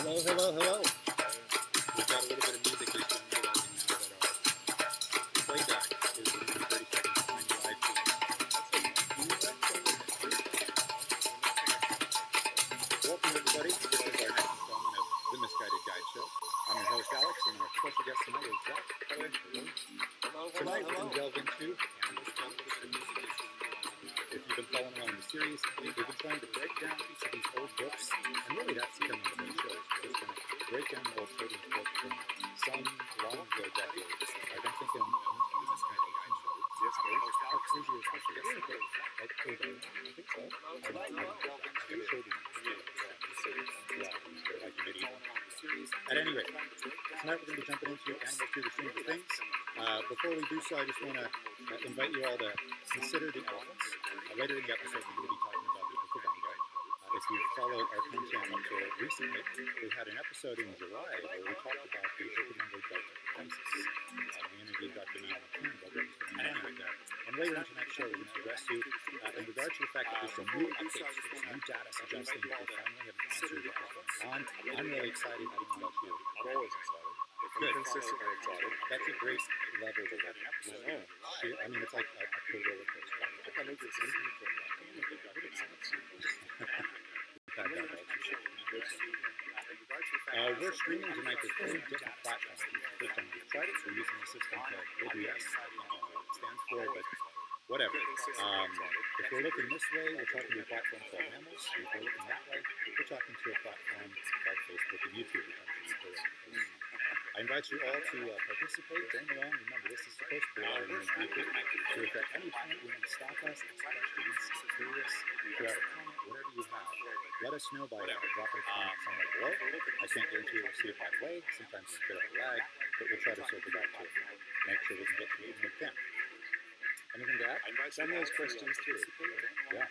Hello, hello, hello. We've got a little bit of music we've been realizing now that our playback is within 30 seconds behind the live feed. Welcome, everybody. This is our next installment of the Misguided Guide Show. I'm your host, Alex, and our special guest tonight is Zach. Hello. Tonight, we're going to delve into if you've been following along the series, we've been trying to break down each of these old books, and really that's becoming the main show. We're just going to break down the old children's books from some long ago decades. Like I'm thinking, yes, how crazy is that? Like Coburn, I think so. Like medieval series. At any rate, tonight we're going to be jumping into Animals Do the Strangest Things. Before we do so, I just want to invite you all to consider the elephants. Later in the episode, we're going to be talking about the Coburn guide. If you've followed our content up to recently, we had an episode in July where we talked about the Coburn guide fences. We interviewed Dr. Niall McCann about what was going on with that. And later in tonight's show, we're going to address you in regard to the fact that there's some new updates, there's new data suggesting that we finally have answered what was going on. I'm really excited. I don't know about you. I'm always excited. Good. Consistently excited. That's a great level to have an episode. I mean, it's like a roller coaster. I think I need to see you from that. We're streaming tonight to 3 different platforms. First time we've tried it, we're using a system called OBS. I don't know what it stands for, but whatever. If we're looking this way, we're talking to a platform called Mammals. If we're looking that way, we're talking to a platform called Facebook and YouTube. I invite you all to participate, join along. Remember, this is supposed to be our interactive. So if at any point you want to stop us, ask questions, curious, throw out a comment, whatever you have, let us know by dropping a comment somewhere below. I can't guarantee we'll see it right away. Sometimes there's a bit of a lag, but we'll try to circle back to it and make sure we can get to it when we can. Anything to add? Send those questions too. Yeah.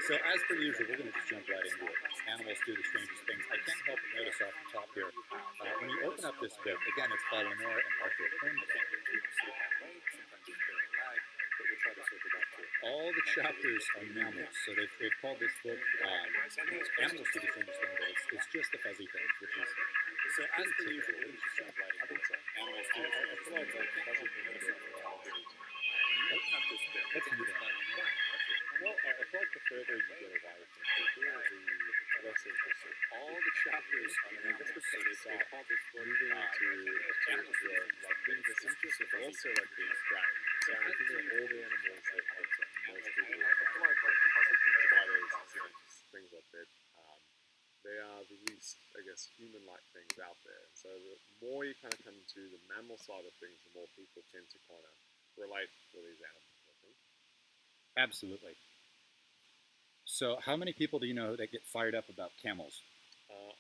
So as per usual, we're going to just jump right into it. Animals Do the Strangest Things. I can't help but notice off the top here, when you open up this book, again, it's by Lenore and Arthur Coburn. all the chapters are mammals. So they've called this book Animals Do the Strangest Thing, but it's just the fuzzy things, which is So as per pretty usual, typical. I think so. Animals do the I feel like the fuzzy thing is Let's move on. well, I feel like the further you get away from people, the less interesting. All the chapters are I guess mammals. we So could start moving to a Animals do where like being disinterested, but also like being strange. So I think of all the animals that like most people, spiders, snakes, things like that. They are the least, I guess, human-like things out there. So the more you kind of come to the mammal side of things, the more people tend to kind of relate with these animals, I think. Absolutely. So how many people do you know that get fired up about camels?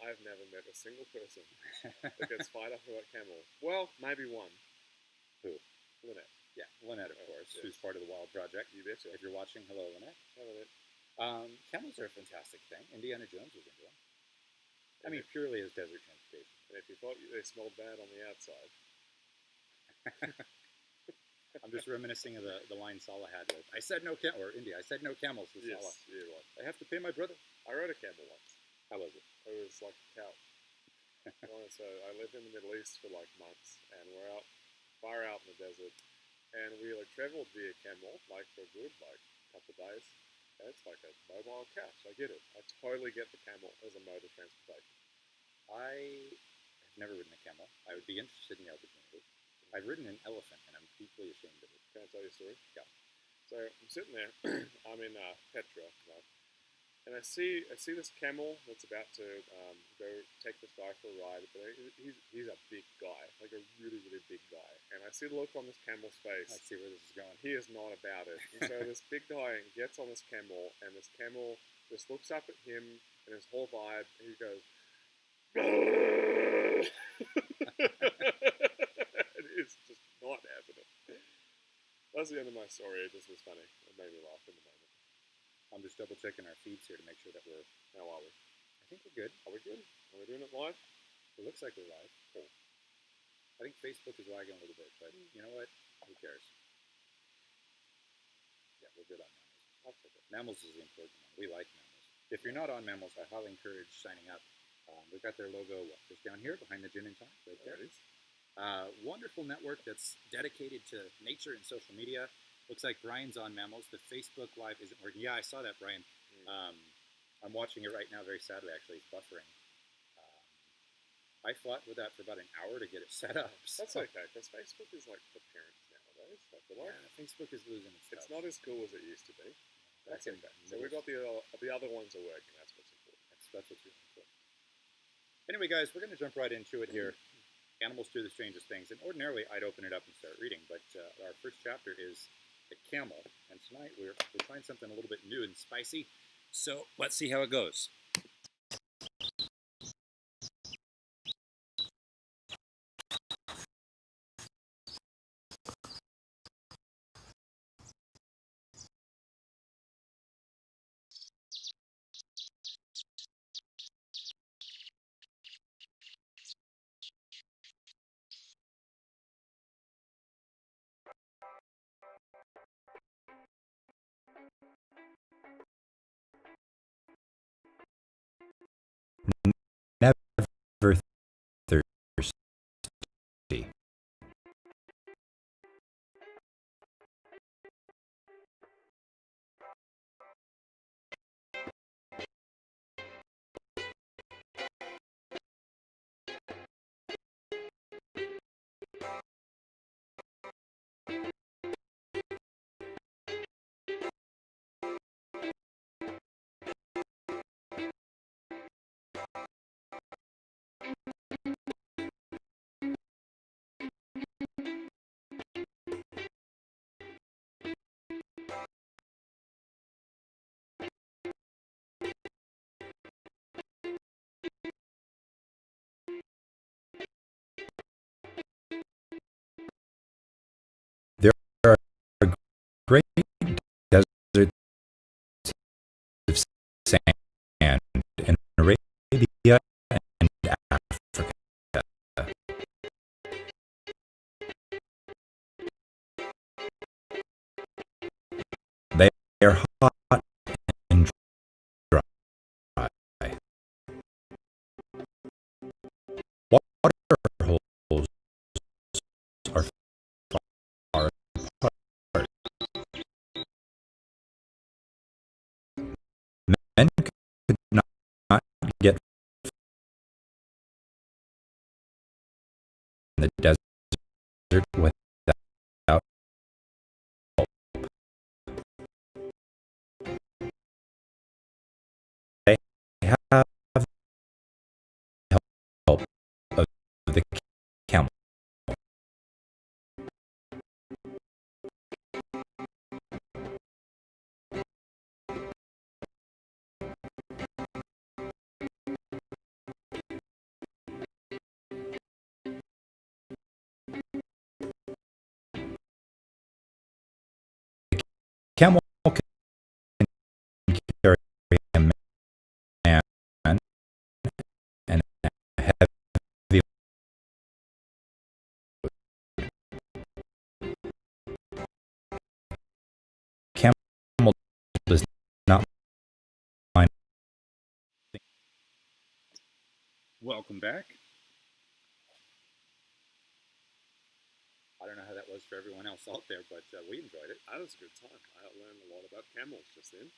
I've never met a single person that gets fired up about camels. Well, maybe one. Who? Lynette. Yeah, Lynette, of course, yes. who's part of the Wild Project. You betcha. If you're watching, hello, Lynette. Hello, Lynette. Camels are a fantastic thing. Indiana Jones was into them. I mean, purely as desert transportation. And if you thought they smelled bad on the outside. I'm just reminiscing of the line Salah had with, I said no camel, or India, I said no camels to Yes, Salah. you're right. I have to pay my brother. I rode a camel once. How was it? It was like a cow. So I lived in the Middle East for like months, and we're out, far out in the desert, and we like traveled via camel, like for a good, like couple of days. And it's like a mobile couch. I get it. I totally get the camel as a mode of transportation. I have never ridden a camel. I would be interested in the opportunity. I've ridden an elephant, and I'm deeply ashamed of it. Can I tell you a story? Yeah. So I'm sitting there. I'm in Petra, right? And I see this camel that's about to go take this guy for a ride. But he's a big guy, like a really, really big guy. And I see the look on this camel's face. I see where this is going. He is not about it. And so this big guy gets on this camel, and this camel just looks up at him and his whole vibe, and he goes, it is just not happening. That's the end of my story. It just was funny. It made me laugh in the moment. I'm just double checking our feeds here to make sure that we're. How are we? I think we're good. Are we good? Are we doing it live? It looks like we're live. Cool. I think Facebook is lagging a little bit, but you know what? Who cares? Yeah, we're good on mammals. I'll take it. Mammals is the important one. We like mammals. If you're not on mammals, I highly encourage signing up. We've got their logo just down here behind the gin and tonic, right there. There it is. Wonderful network that's dedicated to nature and social media. Looks like Brian's on mammals. The Facebook Live isn't working. Yeah, I saw that, Brian. I'm watching it right now very sadly, actually. It's buffering. I fought with that for about an hour to get it set up. That's okay, because Facebook is like for parents nowadays. I feel like Facebook is losing its stuff. it's not as cool as it used to be. That's okay. So we've got the other ones are working. That's what's important. That's what's really important. Anyway, guys, we're going to jump right into it here. Animals do the strangest things. And ordinarily, I'd open it up and start reading, but our first chapter is the camel. And tonight, we're trying something a little bit new and spicy. So let's see how it goes. Never thirsty. There are great deserts of sand in Arabia and Africa. They are hot and dry. Water holes are far apart. Men could not get in the desert without help. They have help of the camel. Camel can carry a man and a heavy camel does not mind. Welcome back. I don't know how that was for everyone else out there, but we enjoyed it. That was a good time. I learned a lot about camels just then.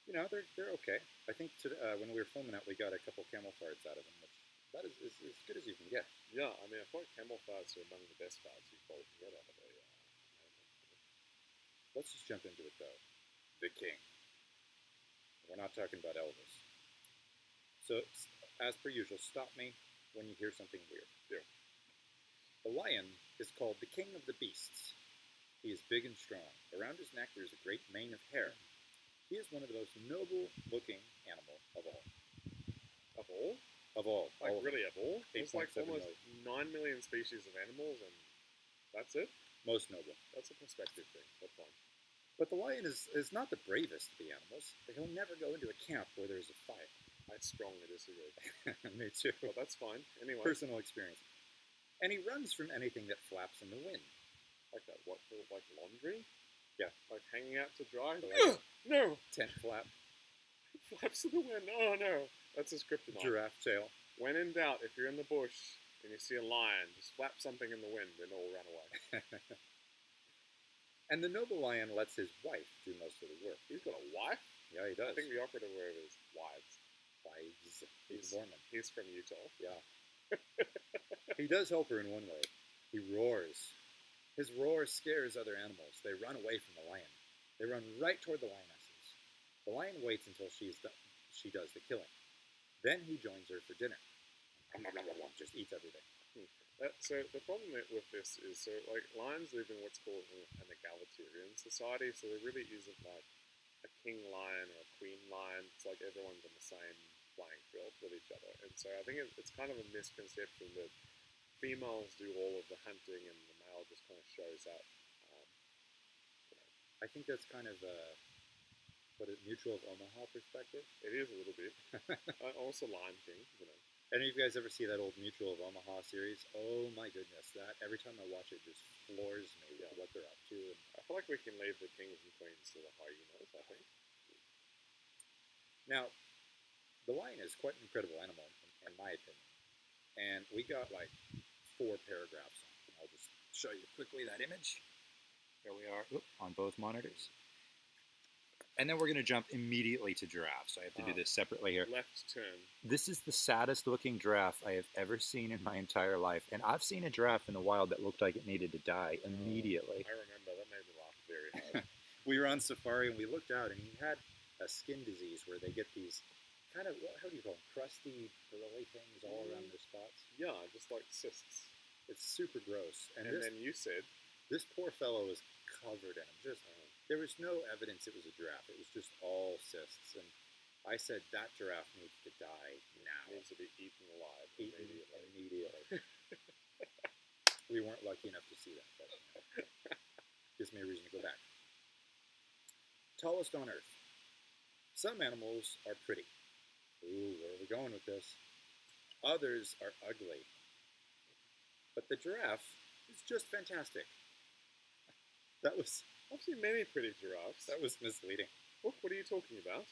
You know, they're okay. I think when we were filming it, we got a couple camel farts out of them, which that is as good as you can get. Yeah, I mean, I thought camel farts are among the best farts you can get out of a animal. Let's just jump into it though. The king. We're not talking about Elvis. So, as per usual, stop me when you hear something weird. Yeah. The lion is called the king of the beasts. He is big and strong. Around his neck there is a great mane of hair. He is one of the most noble-looking animal of all. Of all? Of all. Like, all really, of all? There's like 8.7 almost million. 9 million species of animals, and that's it? Most noble. That's a perspective thing. That's fine. But the lion is not the bravest of the animals. He'll never go into a camp where there's a fire. I strongly disagree. Me too. Well, that's fine. Anyway. Personal experience. And he runs from anything that flaps in the wind. Like that, what, like laundry? Yeah. Like hanging out to dry? Like no! Tent flap. Flaps in the wind. Oh, no. That's his kryptonite. Giraffe tail. When in doubt, if you're in the bush and you see a lion, just flap something in the wind and it'll run away. And the noble lion lets his wife do most of the work. He's got a wife? Yeah, he does. I think the operative word is wives. Wives. He's Mormon. He's from Utah. Yeah. He does help her in one way. He roars. His roar scares other animals. They run away from the lion. They run right toward the lionesses. The lion waits until she does the killing. Then he joins her for dinner. Just eats everything. So the problem with this is, so like lions live in what's called an egalitarian society. So there really isn't like a king lion or a queen lion. It's like everyone's on the same playing field with each other. And so I think it's kind of a misconception that females do all of the hunting and the male just kind of shows up. I think that's kind of a Mutual of Omaha perspective. It is a little bit. Also Lion King, you know. Any of you guys ever see that old Mutual of Omaha series? Oh my goodness, that every time I watch it just floors me with what they're up to. And I feel like we can leave the kings and queens to the hyenas, I think. now, the lion is quite an incredible animal, in my opinion. And we got like 4 paragraphs on it. I'll just show you quickly that image. Here we are on both monitors. And then we're going to jump immediately to giraffes. So I have to do this separately here. Left turn. This is the saddest looking giraffe I have ever seen in my entire life. And I've seen a giraffe in the wild that looked like it needed to die immediately. I remember. That made me laugh very hard. We were on safari and we looked out and he had a skin disease where they get these kind of, how do you call them, crusty, burly things all around their spots. Yeah, just like cysts. It's super gross. And then you said, this poor fellow was covered in them. There was no evidence it was a giraffe. It was just all cysts. And I said, that giraffe needs to die now. Needs to be eaten alive immediately. We weren't lucky enough to see that, but gives me a reason to go back. Tallest on Earth. Some animals are pretty. Ooh, where are we going with this? Others are ugly. But the giraffe is just fantastic. That was I've seen many pretty giraffes. That was misleading. What are you talking about?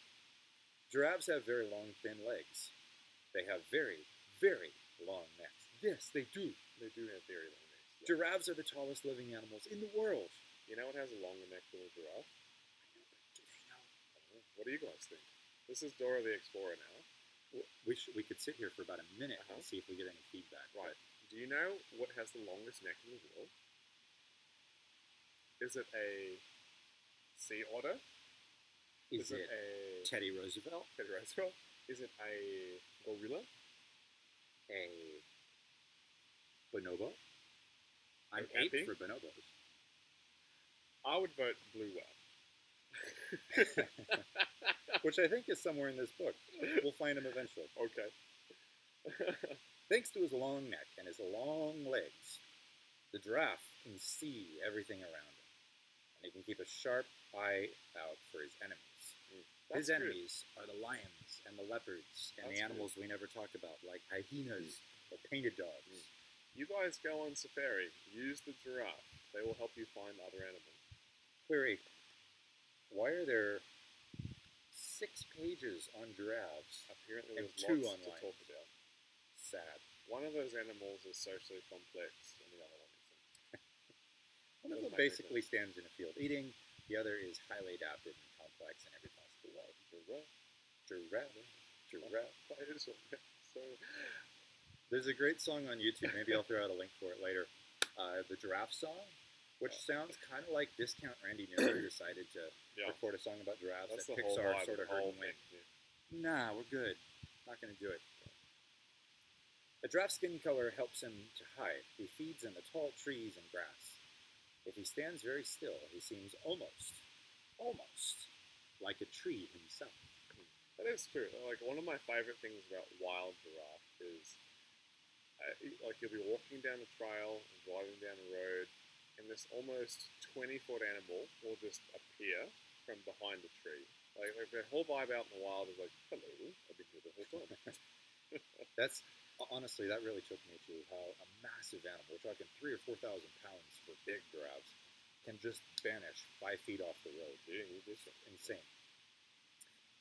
Giraffes have very long, thin legs. They have very, very long necks. Yes, they do. They do have very long necks. Yeah. Giraffes are the tallest living animals in the world. You know what has a longer neck than a giraffe? Do they know? What do you guys think? This is Dora the Explorer now. We could sit here for about a minute and see if we get any feedback. Right. Do you know what has the longest neck in the world? Is it a sea otter? Is it a Teddy Roosevelt? Teddy Roosevelt? Is it a gorilla? A bonobo? I'm An ape ape? for bonobos. I would vote blue whale. Which I think is somewhere in this book. We'll find him eventually. Okay. Thanks to his long neck and his long legs, the giraffe can see everything around him. And he can keep a sharp eye out for his enemies. His enemies are the lions and the leopards and the animals we never talk about, like hyenas or painted dogs. You guys go on safari. Use the giraffe. They will help you find other animals. Query, why are there 6 pages on giraffes Apparently and there's 2 lots on to lions? talk about. Sad. One of those animals is socially complex, and the other one isn't. One of them basically stands in a field eating. The other is highly adapted and complex in every possible way. Giraffe. Why is it so? There's a great song on YouTube. Maybe I'll throw out a link for it later. The Giraffe song, which sounds kind of like Discount Randy Miller decided to record a song about giraffes That's that the whole Pixar vibe, sort of the heard whole and went, thing. nah, we're good. Not going to do it. A giraffe's skin color helps him to hide. He feeds in the tall trees and grass. If he stands very still, he seems almost like a tree himself. That is true. Like, one of my favorite things about wild giraffe is, like, you'll be walking down a trail and driving down a road, and this almost 20-foot animal will just appear from behind a tree. Like their whole vibe out in the wild is like, hello, I've been here the whole time. That's, honestly, that really took me to how a massive animal, we're talking 3,000 or 4,000 pounds for big giraffes, can just vanish 5 feet off the road. It's insane.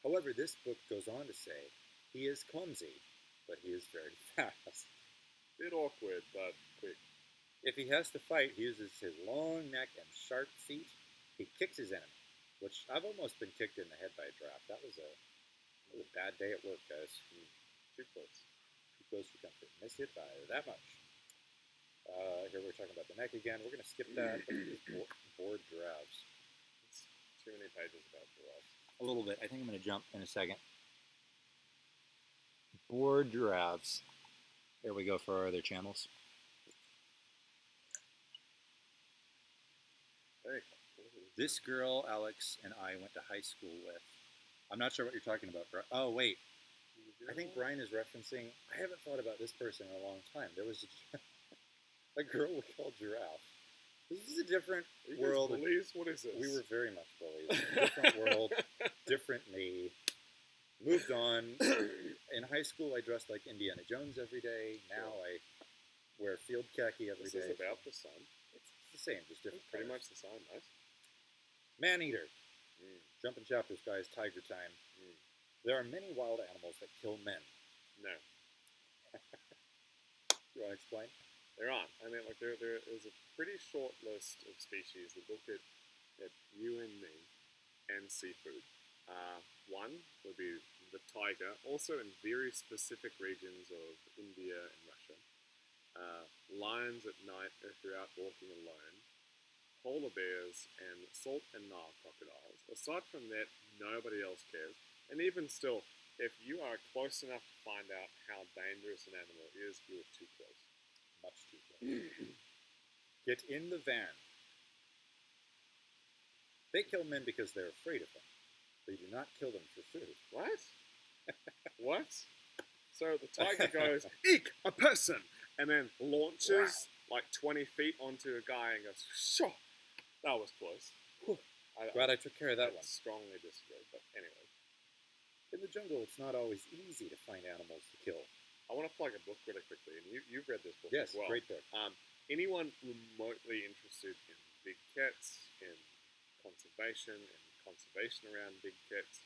However, this book goes on to say he is clumsy, but he is very fast. Bit awkward, but quick. If he has to fight, he uses his long neck and sharp feet. He kicks his enemy, which I've almost been kicked in the head by a giraffe. That was a bad day at work, guys. Too close. Too close for comfort. Missed it by that much. Here we're talking about the neck again. We're going to skip that. Bored giraffes. It's too many pages about giraffes. A little bit. I think I'm going to jump in a second. Bored giraffes. There we go for our other channels. Hey, This girl, Alex, and I went to high school with. I'm not sure what you're talking about. Oh, wait. I think Brian is referencing. I haven't thought about this person in a long time. There was a girl we called Giraffe. This is a different world. Bullies? What is this? We were very much bullies. Different world, different me. Moved on. In high school, I dressed like Indiana Jones every day. Now I wear field khaki every day. This is about the sun. It's the same, just different. Pretty colors. much the same, mate. Man-eater. Jumping chapters, guys. Tiger time. There are many wild animals that kill men. No. You want to explain? There aren't. I mean, like, there is a pretty short list of species that look at you and me and seafood. One would be the tiger, also in very specific regions of India and Russia. Lions at night if you're out walking alone. Polar bears and salt and Nile crocodiles. Aside from that, nobody else cares. And even still, if you are close enough to find out how dangerous an animal is, you are too close. Much too close. Get in the van. They kill men because they're afraid of them. They do not kill them for food. What? What? So the tiger goes, eek, a person! And then launches like 20 feet onto a guy and goes, sure, that was close. Glad I took care of that one. Strongly disagree, but anyway. In the jungle, it's not always easy to find animals to kill. I want to plug a book really quickly, and you've read this book Yes, as well. great book. Anyone remotely interested in big cats, in conservation and conservation around big cats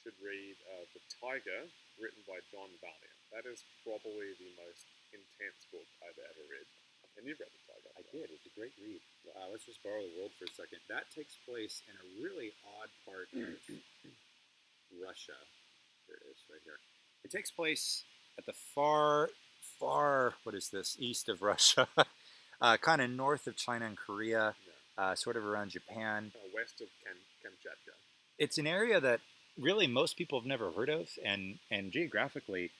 should read The Tiger, written by John Valiant. That is probably the most intense book I've ever read. And you've read The Tiger. I did. It's a great read. Let's just borrow the world for a second. That takes place in a really odd part of Russia. There it is, right here. It takes place at the far, what is this, east of Russia, kind of north of China and Korea, sort of around Japan. West of Kamchatka. It's an area that really most people have never heard of, and geographically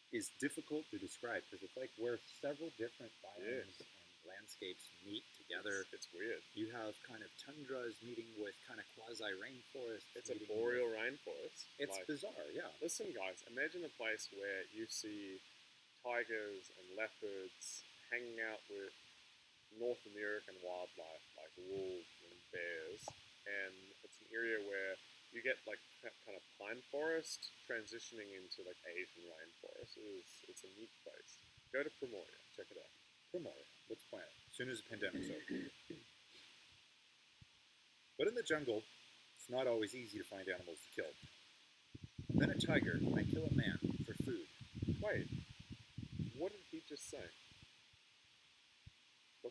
is difficult to describe because it's like where several different biomes and landscapes meet together. It's weird. You have kind of tundras meeting with kind of quasi-rainforest. It's a boreal rainforest. It's bizarre, yeah. Listen, guys, imagine a place where you see tigers and leopards hanging out with North American wildlife like wolves and bears, and it's an area where you get like kind of pine forest transitioning into like Asian rainforest. It's a neat place. Go to Primoria, check it out. Primoria, let's plan it. As soon as the pandemic's over. But in the jungle, it's not always easy to find animals to kill. Then a tiger might kill a man for food. Wait, what did he just say?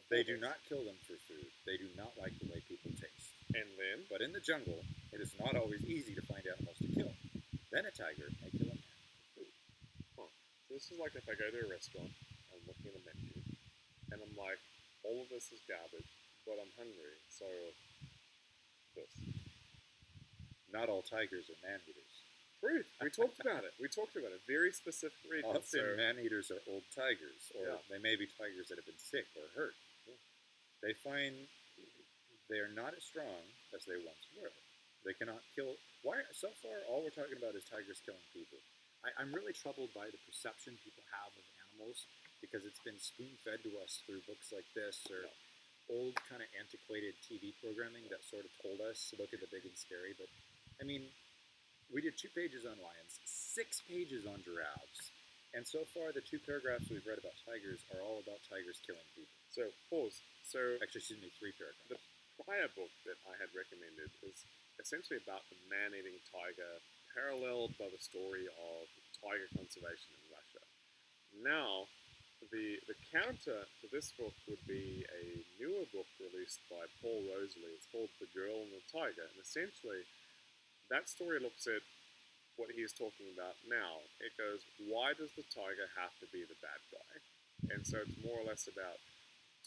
They do not kill them for food. They do not like the way people taste. And then? But in the jungle, it is not always easy to find animals to kill. Then a tiger may kill a man for food. Huh. So this is like if I go to a restaurant, I'm looking at a menu, and I'm like, all of this is garbage, but I'm hungry, so this. Not all tigers are man-eaters. Truth. We talked about it. We talked about it. Very specific reason. Often man-eaters are old tigers, or they may be tigers that have been sick or hurt. Yeah. They find they are not as strong as they once were. They cannot kill. Why? So far, all we're talking about is tigers killing people. I'm really troubled by the perception people have of animals because it's been spoon-fed to us through books like this or old kind of antiquated TV programming that sort of told us, look at the big and scary. But, I mean, we did 2 pages on lions, 6 pages on giraffes. And so far, the 2 paragraphs we've read about tigers are all about tigers killing people. So, pause. So, actually, excuse me, 3 paragraphs. The prior book that I had recommended is essentially about the man-eating tiger, paralleled by the story of tiger conservation in Russia. Now, the counter to this book would be a newer book released by Paul Rosalie. It's called The Girl and the Tiger. And essentially, that story looks at what he is talking about now. It goes, why does the tiger have to be the bad guy? And so it's more or less about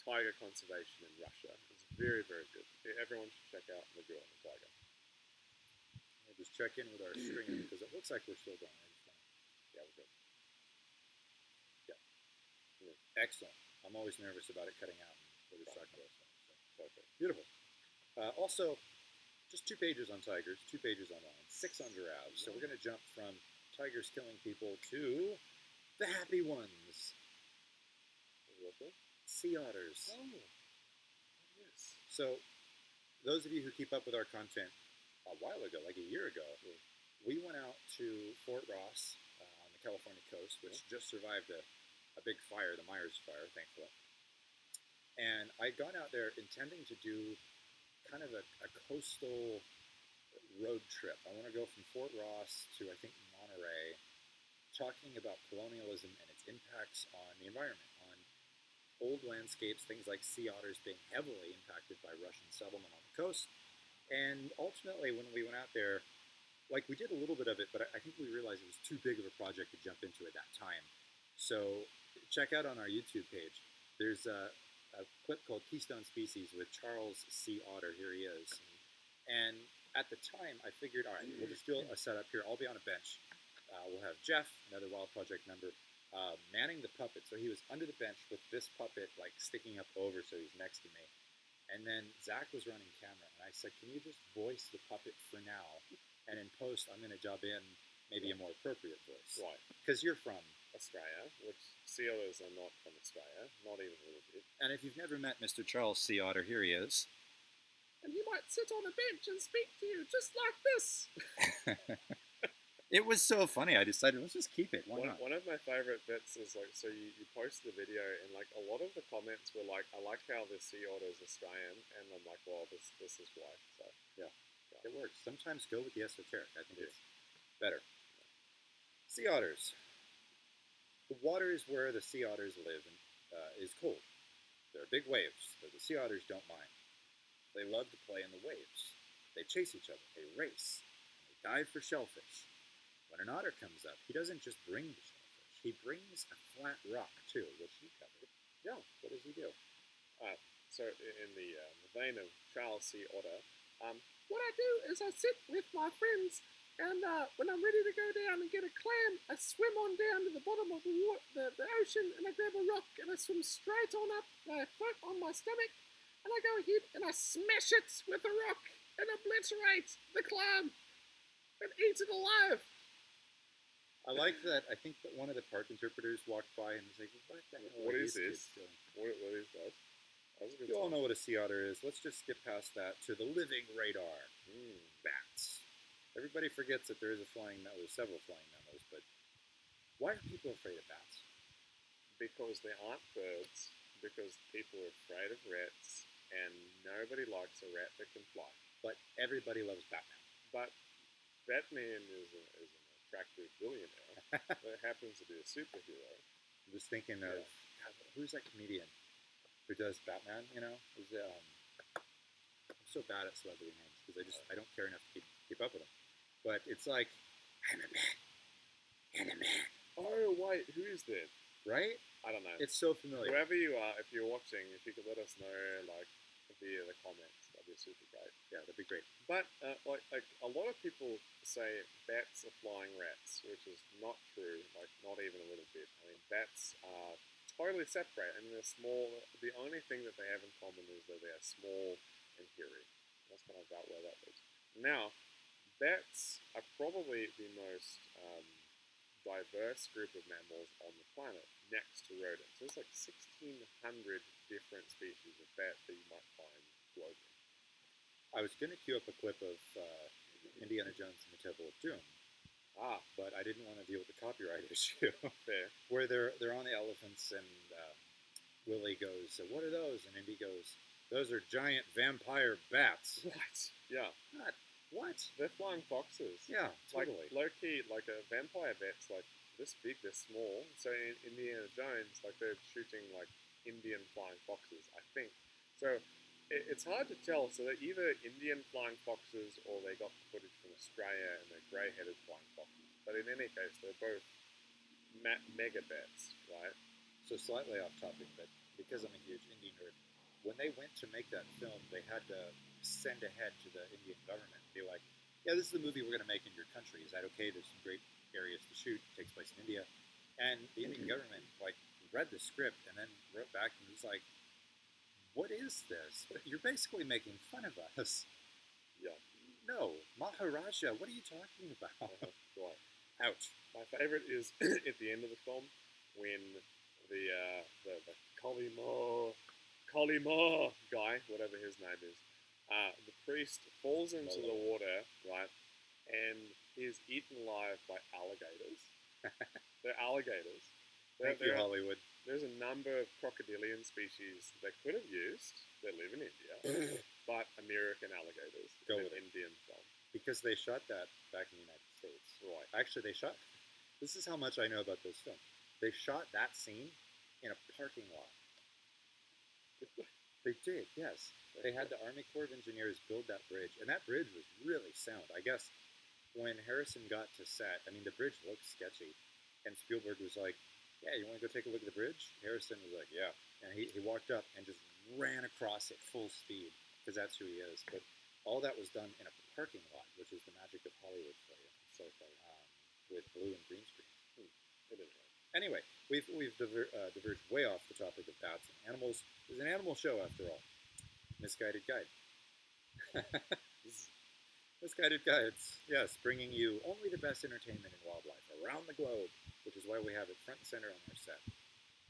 tiger conservation in Russia. It's very, very good. Everyone should check out The Girl and the Tiger. I'll just check in with our stream because it looks like we're still going. Yeah, we're good. Yeah. Excellent. I'm always nervous about it cutting out and we're just talking about stuff. So, perfect. Beautiful. Also, just 2 pages on tigers, 2 pages on lions, 6 on giraffes. So we're going to jump from tigers killing people to the happy ones. Sea otters. Oh, yes. So, those of you who keep up with our content a while ago, like a year ago, we went out to Fort Ross on the California coast, which just survived a big fire, the Myers Fire, thankfully. And I'd gone out there intending to do kind of a coastal road trip. I want to go from Fort Ross to, I think, Monterey, talking about colonialism and its impacts on the environment, on old landscapes, things like sea otters being heavily impacted by Russian settlement on the coast. And ultimately, when we went out there, like we did a little bit of it, but I think we realized it was too big of a project to jump into at that time. So check out on our YouTube page. There's a clip called Keystone Species with Charles C. Otter. Here he is. And at the time, I figured, all right, we'll just do a setup here. I'll be on a bench. We'll have Jeff, another Wild Project member, manning the puppet. So he was under the bench with this puppet like sticking up over, so he's next to me. And then Zach was running camera, and I said, can you just voice the puppet for now? And in post, I'm going to dub in maybe a more appropriate voice. Right. Because you're from Australia, which sea otters are not from Australia, not even a little bit. And if you've never met Mr. Charles C. Otter, here he is. And he might sit on a bench and speak to you just like this. It was so funny. I decided let's just keep it. Why not? One of my favorite bits is like, so you post the video and like a lot of the comments were like, I like how the sea otter is Australian, and I'm like, well, this is why. So yeah, it works. Sometimes go with the esoteric. I think it's better. Sea otters. The waters where the sea otters live is cold. There are big waves, but the sea otters don't mind. They love to play in the waves. They chase each other. They race. They dive for shellfish. When an otter comes up, he doesn't just bring the shellfish. He brings a flat rock, too, which you covered. Yeah, what does he do? So in the vein of Charles C. Otter, what I do is I sit with my friends, and when I'm ready to go down and get a clam, I swim on down to the bottom of the ocean, and I grab a rock, and I swim straight on up, and I float on my stomach, and I go ahead and I smash it with a rock, and obliterate the clam, and eat it alive. I like that. I think that one of the park interpreters walked by and was like, what the hell What are is these this? kids doing? What is that? You all know what a sea otter is. Let's just skip past that to the living radar. Bats. Everybody forgets that there is there's several flying mammals, but why are people afraid of bats? Because they aren't birds, because people are afraid of rats, and nobody likes a rat that can fly. But everybody loves Batman. But Batman is an attractive billionaire that happens to be a superhero. I'm just thinking of, God, who's that comedian who does Batman, you know? I'm so bad at celebrity names because I don't care enough to keep up with them. But it's like, I'm a man. And a man. Oh, wait, who is that? Right? I don't know. It's so familiar. Whoever you are, if you're watching, if you could let us know, like, via the comments, that'd be super great. Yeah, that'd be great. But, like a lot of people say bats are flying rats, which is not true, like, not even a little bit. I mean, bats are totally separate, and they're small. The only thing that they have in common is that they are small and hairy. That's kind of about where that lives. Now, bats are probably the most diverse group of mammals on the planet, next to rodents. There's like 1,600 different species of bat that you might find globally. I was going to queue up a clip of Indiana Jones and the Temple of Doom, but I didn't want to deal with the copyright issue. Fair. Where they're on the elephants and Willie goes, "What are those?" And Indy goes, "Those are giant vampire bats." What? Yeah. What? They're flying foxes. Yeah, totally. Like, low-key, like a vampire bat's like this big, they're small. So in Indiana Jones, like they're shooting like Indian flying foxes, I think. So it's hard to tell. So they're either Indian flying foxes or they got the footage from Australia and they're grey-headed flying foxes. But in any case, they're both mega bats, right? So slightly off topic, but because I'm a huge Indie nerd, when they went to make that film, they had to send ahead to the Indian government, be like, "Yeah, this is the movie we're going to make in your country. Is that okay? There's some great areas to shoot. It takes place in India." And the Indian government read the script and then wrote back and was like, "What is this? You're basically making fun of us." Yeah. No, Maharaja. What are you talking about? Right. Ouch. My favorite is at the end of the film when the Kalima guy, whatever his name is, the priest falls into the water, right, and is eaten alive by alligators. They're alligators. Thank you, Hollywood. There's a number of crocodilian species they could have used that live in India, but American alligators. Go with it. Indian film. Because they shot that back in the United States. Right. Actually, this is how much I know about this film. They shot that scene in a parking lot. They did, yes. They had the Army Corps of Engineers build that bridge, and that bridge was really sound. I guess when Harrison got to set, I mean, the bridge looked sketchy, and Spielberg was like, "Yeah, you want to go take a look at the bridge?" Harrison was like, "Yeah." And he walked up and just ran across it full speed, because that's who he is. But all that was done in a parking lot, which is the magic of Hollywood for you. So funny. With blue and green screen. Anyway, we've diverged way off the topic of bats and animals. It's an animal show, after all. Misguided Guide. Misguided Guides, yes, bringing you only the best entertainment in wildlife around the globe, which is why we have it front and center on our set.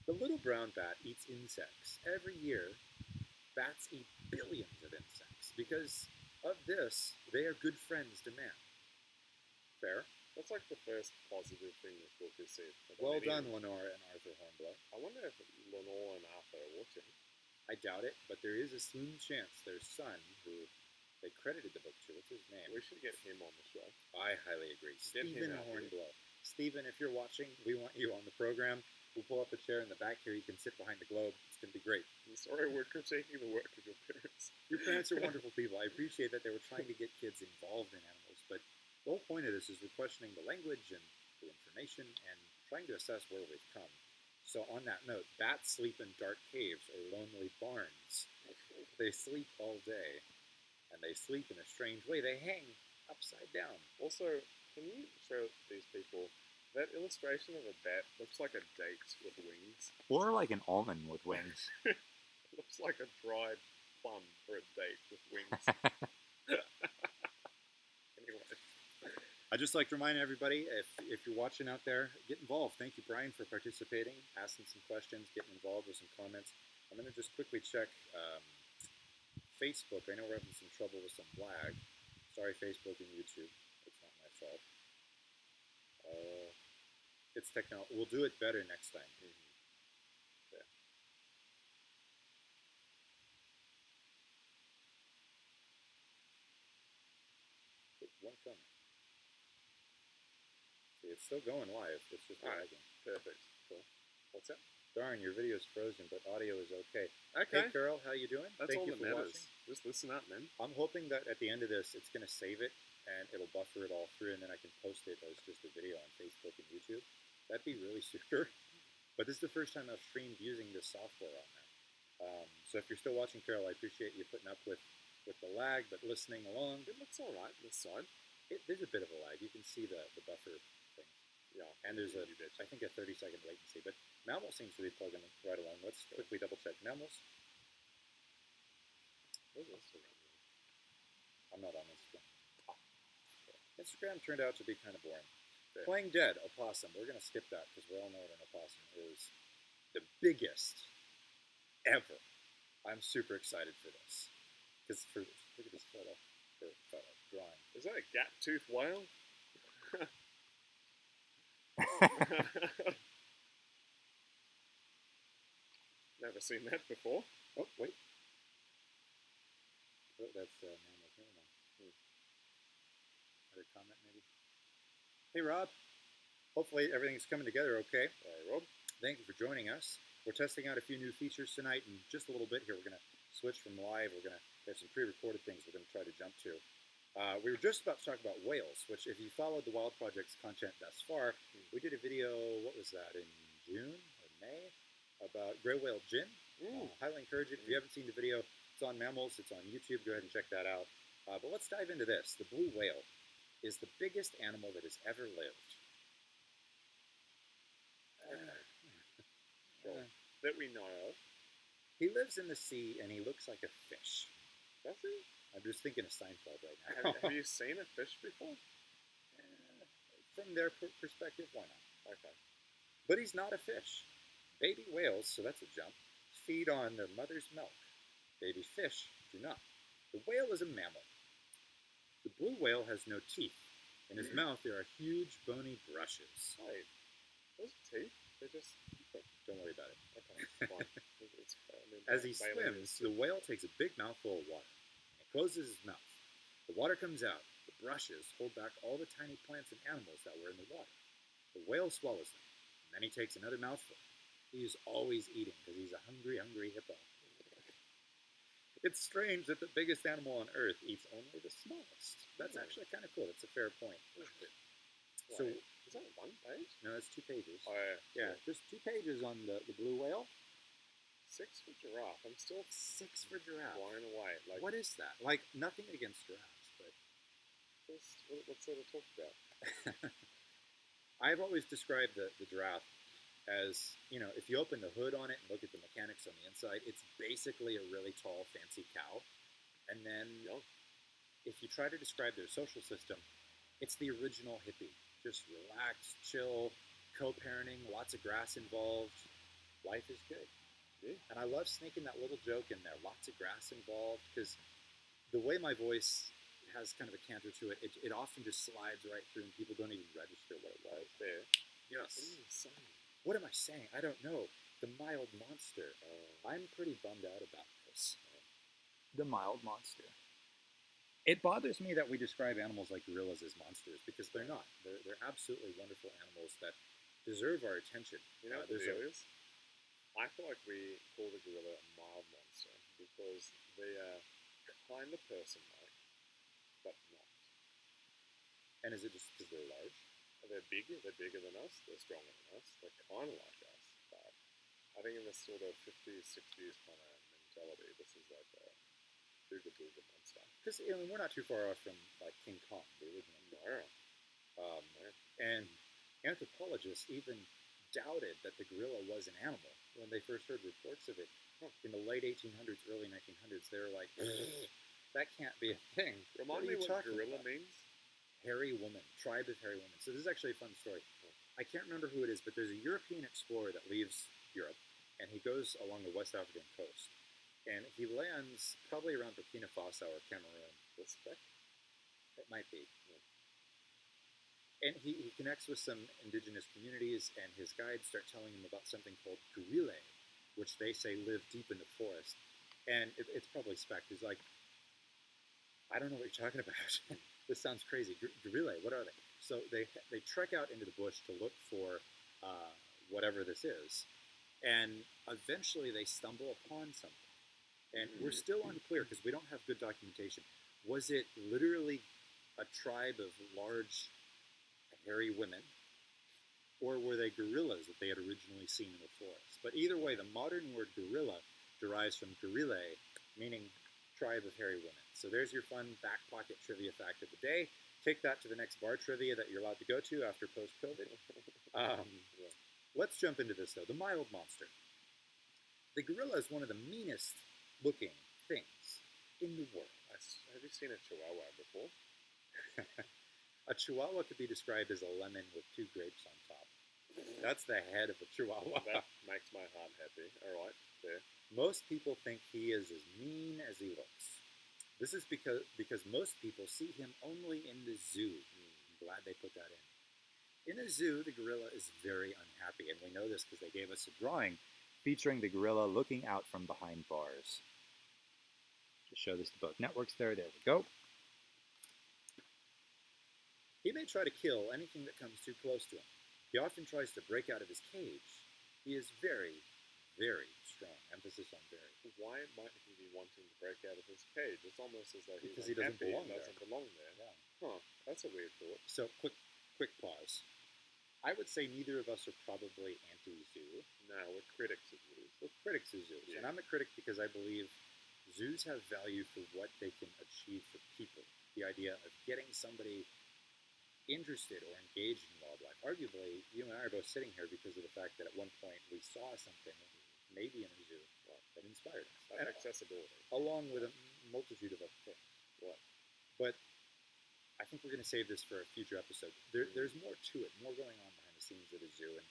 The little brown bat eats insects. Every year, bats eat billions of insects. Because of this, they are good friends to man. Fair? That's like the first positive thing this book has said. Well done, Lenore and Arthur Hornblow. I wonder if Lenore and Arthur are watching. I doubt it, but there is a slim chance their son, who they credited the book to, what's his name? We should get him on the show. I highly agree. Get him Stephen out here. Hornblow. Stephen, if you're watching, we want you on the program. We'll pull up a chair in the back here. You can sit behind the globe. It's going to be great. I'm sorry, we're critiquing the work of your parents. Your parents are wonderful people. I appreciate that they were trying to get kids involved in animals, but the whole point of this is we're questioning the language and the information and trying to assess where we've come. So on that note, bats sleep in dark caves or lonely barns. They sleep all day, and they sleep in a strange way. They hang upside down. Also, can you show these people that illustration of a bat looks like a date with wings? Or like an almond with wings. It looks like a dried plum for a date with wings. Anyway. I'd just like to remind everybody, if you're watching out there, get involved. Thank you, Brian, for participating, asking some questions, getting involved with some comments. I'm going to just quickly check Facebook. I know we're having some trouble with some lag. Sorry, Facebook and YouTube. It's not my fault. It's technology. We'll do it better next time. Yeah. One comment. See, it's still going live. It's just lagging. Perfect. Cool. What's that? Darn, your video's frozen, but audio is okay. Okay. Hey, Carol, how you doing? That's Thank all you that for matters. watching. Just listen up, man. I'm hoping that at the end of this, it's going to save it, and it'll buffer it all through, and then I can post it as just a video on Facebook and YouTube. That'd be really super. But this is the first time I've streamed using this software on there. So if you're still watching, Carol, I appreciate you putting up with the lag, but listening along. It looks all right this side. There's a bit of a lag. You can see the buffer thing. Yeah. And there's I think a 30-second latency. But Mammal seems to be plugging right along. Let's quickly double check. Mammals? Where's Instagram? I'm not on Instagram. Instagram turned out to be kind of boring. Fair. Playing Dead, opossum. We're going to skip that because we all know what an opossum is. The biggest ever. I'm super excited for this. Because look at this photo. Drawing. Is that a gap-toothed whale? Never seen that before. Oh, wait. Oh, that's Mammals. Never mind. Another comment, maybe? Hey, Rob. Hopefully everything's coming together okay. Rob. Thank you for joining us. We're testing out a few new features tonight. In just a little bit here, we're going to switch from live. We're going to have some pre-recorded things we're going to try to jump to. We were just about to talk about whales, which if you followed the Wild Project's content thus far, we did a video, what was that, in June or May, about gray whale gin. Highly encourage it. If you haven't seen the video, it's on Mammals, it's on YouTube. Go ahead and check that out. But let's dive into this. The blue whale is the biggest animal that has ever lived. That we know of. He lives in the sea and he looks like a fish. Does he? I'm just thinking of Seinfeld right now. Have you seen a fish before? From their perspective, why not? Okay. But he's not a fish. Baby whales, so that's a jump, feed on their mother's milk. Baby fish do not. The whale is a mammal. The blue whale has no teeth. In his mouth there are huge bony brushes. Wait, those teeth? They're just... Don't worry about it. Okay, fine. As he swims, the whale takes a big mouthful of water and closes his mouth. The water comes out. The brushes hold back all the tiny plants and animals that were in the water. The whale swallows them, and then he takes another mouthful. He is always eating because he's a hungry, hungry hippo. It's strange that the biggest animal on Earth eats only the smallest. That's actually kind of cool. That's a fair point. So, is that one page? No, it's 2 pages. Oh, yeah. Yeah, just 2 pages on the blue whale. 6 for giraffe. I'm still 6 for giraffe. blown away. Like, what is that? Like, nothing against giraffes, but... What's there to talk about? I've always described the giraffe as, you know, if you open the hood on it and look at the mechanics on the inside, it's basically a really tall, fancy cow. And then if you try to describe their social system, it's the original hippie. Just relaxed, chill, co-parenting, lots of grass involved. Life is good. Yeah. And I love sneaking that little joke in there. Lots of grass involved, because the way my voice has kind of a canter to it. It often just slides right through, and people don't even register what it was. There. Yes. What are you saying? What am I saying? I don't know. The mild monster. I'm pretty bummed out about this. The mild monster. It bothers me that we describe animals like gorillas as monsters, because they're not. They're absolutely wonderful animals that deserve our attention. You know what the deal is? I feel like we call the gorilla a mild monster because they are kind of person-like, but not. And is it just because they're large? They're bigger than us, they're stronger than us, they're kind of like us, but I think in this sort of 50s, 60s kind of mentality, this is like a booga monster. Because we're not too far off from like King Kong, the original. No. And anthropologists even doubted that the gorilla was an animal when they first heard reports of it. In the late 1800s, early 1900s, they were like, that can't be a thing. Remind me what gorilla means? Hairy woman, tribe of hairy women. So this is actually a fun story. I can't remember who it is, but there's a European explorer that leaves Europe, and he goes along the West African coast. And he lands probably around Burkina Faso or Cameroon. It might be. And he connects with some indigenous communities, and his guides start telling him about something called gorille, which they say live deep in the forest. And it's probably spec. He's like, I don't know what you're talking about. This sounds crazy. Gorille, what are they? So they trek out into the bush to look for whatever this is, and eventually they stumble upon something. And we're still unclear because we don't have good documentation. Was it literally a tribe of large, hairy women, or were they gorillas that they had originally seen in the forest? But either way, the modern word gorilla derives from gorille, meaning tribe of hairy women. So there's your fun back pocket trivia fact of the day. Take that to the next bar trivia that you're allowed to go to after post-COVID. Let's jump into this, though. The mild monster. The gorilla is one of the meanest looking things in the world. Have you seen a chihuahua before? A chihuahua could be described as a lemon with two grapes on top. That's the head of a chihuahua. That makes my heart happy. All right, there. Most people think he is as mean as he looks. This is because most people see him only in the zoo. I'm glad they put that in. In a zoo, the gorilla is very unhappy, and we know this because they gave us a drawing featuring the gorilla looking out from behind bars. Just show this to both networks there. There we go. He may try to kill anything that comes too close to him. He often tries to break out of his cage. He is very, very strong. Emphasis on very. Why might he be wanting to break out of his cage? It's almost as though because he doesn't belong there. Yeah. Huh, that's a weird thought. So, quick pause. I would say neither of us are probably anti-zoo. No, we're critics of zoos. We're critics of zoos. Yeah. And I'm a critic because I believe zoos have value for what they can achieve for people. The idea of getting somebody interested or engaged in wildlife. Arguably, you and I are both sitting here because of the fact that at one point we saw something, maybe in a zoo, that inspired us. Like accessibility. Along with a multitude of other things. But I think we're going to save this for a future episode. There's more to it, more going on behind the scenes at a zoo. And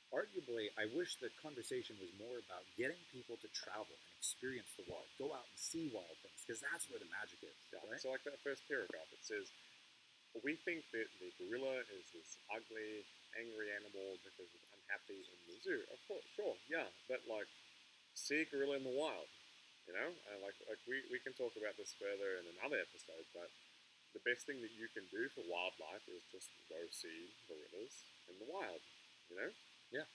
arguably, I wish the conversation was more about getting people to travel and experience the wild, go out and see wild things, because that's where the magic is. Yeah. Right? So like that first paragraph, it says, we think that the gorilla is this ugly, angry animal because it's unhappy in the zoo. Of course, sure, yeah. But like, see a gorilla in the wild, you know? Like we can talk about this further in another episode, but the best thing that you can do for wildlife is just go see gorillas in the wild, you know? Yeah.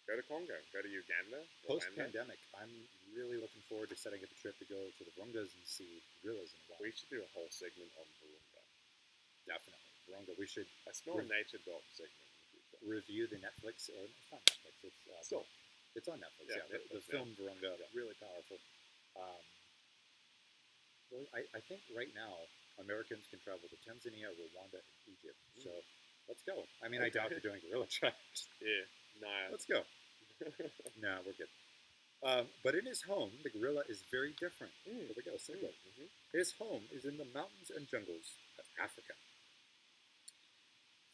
Go to Congo, go to Uganda. Post-pandemic, I'm really looking forward to setting up a trip to go to the Virungas and see gorillas in the wild. We should do a whole segment on Virunga. Definitely. Virunga. We should... I smell a nature dog segment in the future. Review the Netflix... Or it's not Netflix. It's on Netflix, yeah. The film Virunga, really powerful. I think right now, Americans can travel to Tanzania, Rwanda, and Egypt. So, let's go. I mean, I doubt they're doing gorilla tracks. Yeah. Nah. Let's go. Nah, we're good. But in his home, the gorilla is very different. There we go. His home is in the mountains and jungles of Africa.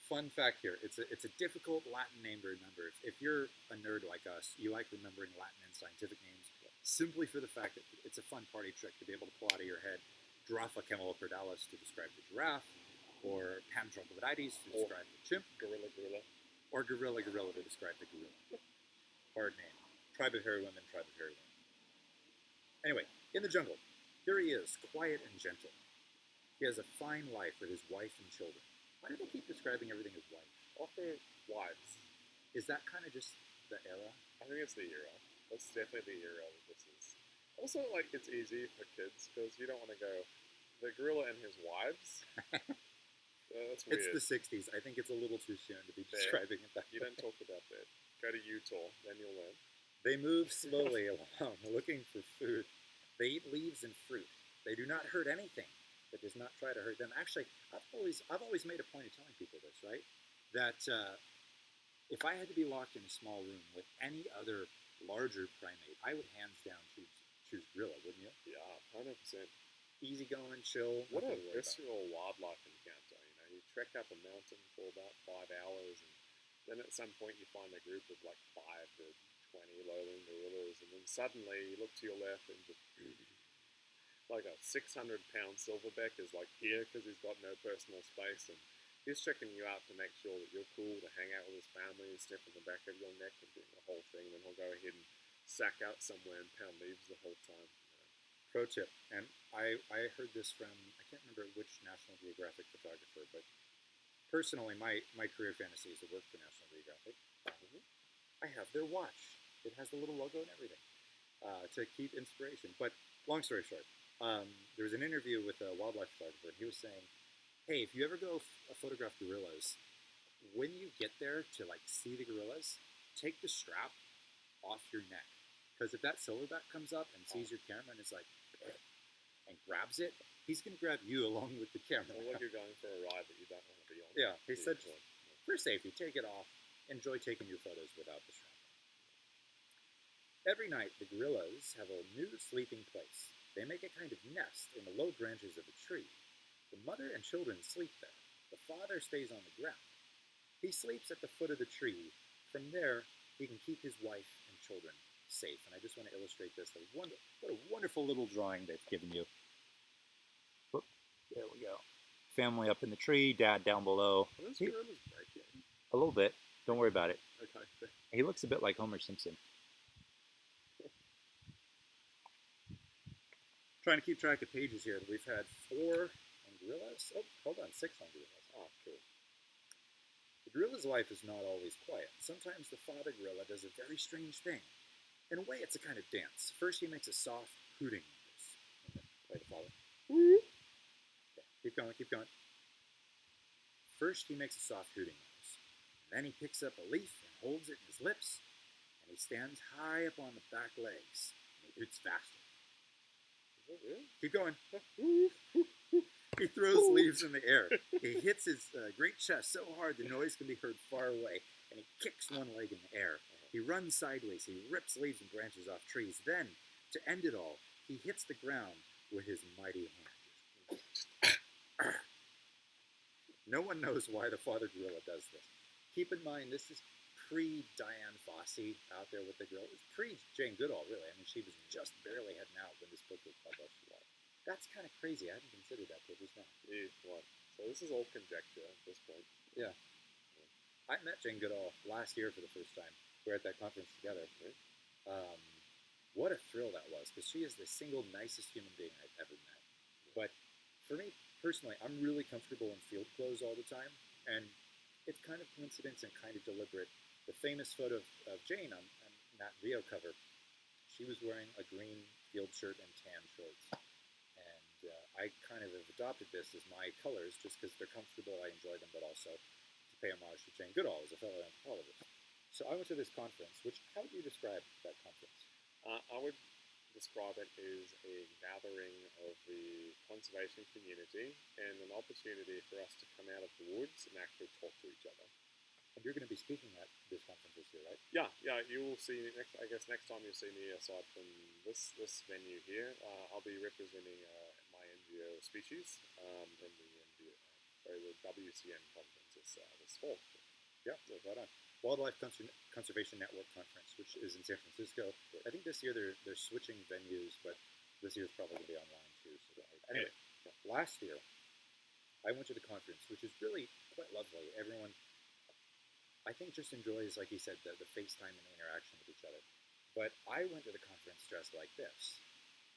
Fun fact here, it's a difficult Latin name to remember. If you're a nerd like us, you like remembering Latin and scientific names simply for the fact that it's a fun party trick to be able to pull out of your head. Giraffa camelopardalis to describe the giraffe, or Pantroglodytes to describe the chimp, Gorilla. or Gorilla to describe the gorilla. Hard name. Tribe of hairy women, tribe of hairy women. Anyway, in the jungle, here he is, quiet and gentle. He has a fine life with his wife and children. Why do they keep describing everything as wife? Often wives. Is that kind of just the era? I think it's the era. That's definitely the era that this is. Also, like, it's easy for kids because you don't want to go, the gorilla and his wives. That's weird. It's the 60s. I think it's a little too soon to be Fair. describing it that You way. don't talk about that. Go to Utah, then you'll learn. They move slowly along, looking for food. They eat leaves and fruit. They do not hurt anything that does not try to hurt them. Actually, I've always made a point of telling people this, right? That if I had to be locked in a small room with any other larger primate, I would hands down choose gorilla, wouldn't you? Yeah, 100%. Easygoing, chill. What a nothing to worry about. visceral wildlife encounter, you know. You trek up a mountain for about 5 hours, and then at some point you find a group of like 5 to 20 lowland gorillas, and then suddenly you look to your left and just like a 600-pound silverback is like here because he's got no personal space, and he's checking you out to make sure that you're cool to hang out with his family and sniff on the back of your neck and doing the whole thing, and then he'll go ahead and sack out somewhere and pound leaves the whole time. Pro tip, and I heard this from, I can't remember which National Geographic photographer, but personally, my career fantasy is to work for National Geographic. I have their watch. It has the little logo and everything to keep inspiration. But long story short, there was an interview with a wildlife photographer, and he was saying, hey, if you ever go photograph gorillas, when you get there to like see the gorillas, take the strap off your neck. Because if that silverback comes up and sees your camera and is like, and grabs it, he's going to grab you along with the camera. So like you're going for a ride that you don't want to be on. Yeah, he said, for safety, take it off. Enjoy taking your photos without the strap. Every night, the gorillas have a new sleeping place. They make a kind of nest in the low branches of a tree. The mother and children sleep there. The father stays on the ground. He sleeps at the foot of the tree. From there, he can keep his wife and children safe. And I just want to illustrate this. What a wonderful little drawing they've given you. Whoop, there we go. Family up in the tree, dad down below. Are those gorillas breaking? A little bit. Don't worry about it. Okay. He looks a bit like Homer Simpson. Trying to keep track of pages here. We've had 4 on gorillas. Oh, hold on, 6 on gorillas. Oh, cool. The gorilla's life is not always quiet. Sometimes the father gorilla does a very strange thing. In a way, it's a kind of dance. First, he makes a soft hooting noise. Play the father. Okay, keep going. First, he makes a soft hooting noise. Then he picks up a leaf and holds it in his lips, and he stands high up on the back legs, and he hoots faster. Is that real? Keep going. He throws leaves in the air. He hits his great chest so hard the noise can be heard far away, and he kicks one leg in the air. He runs sideways. He rips leaves and branches off trees. Then, to end it all, he hits the ground with his mighty hand. No one knows why the father gorilla does this. Keep in mind, this is pre-Diane Fossey out there with the gorilla. It's pre-Jane Goodall, really. I mean, she was just barely heading out when this book was published. That's kind of crazy. I hadn't considered that till just now. Yeah, what? So this is all conjecture at this point. Yeah. I met Jane Goodall last year for the first time. We were at that conference together. What a thrill that was, because she is the single nicest human being I've ever met. But for me, personally, I'm really comfortable in field clothes all the time, and it's kind of coincidence and kind of deliberate. The famous photo of Jane on that Rio cover, she was wearing a green field shirt and tan shorts. And I kind of have adopted this as my colors just because they're comfortable, I enjoy them, but also to pay homage to Jane Goodall as a fellow anthropologist. So I went to this conference, how would you describe that conference? I would describe it as a gathering of the conservation community and an opportunity for us to come out of the woods and actually talk to each other. And you're going to be speaking at this conference this year, right? Yeah, you will see, next time you'll see me aside from this venue here, I'll be representing my NGO species in the WCN conference this fall. Yeah, right on. Wildlife Conservation Network Conference, which is in San Francisco. I think this year they're switching venues, but this year's probably going to be online too. So anyway, Last year, I went to the conference, which is really quite lovely. Everyone, I think, just enjoys, like you said, the FaceTime and the interaction with each other. But I went to the conference dressed like this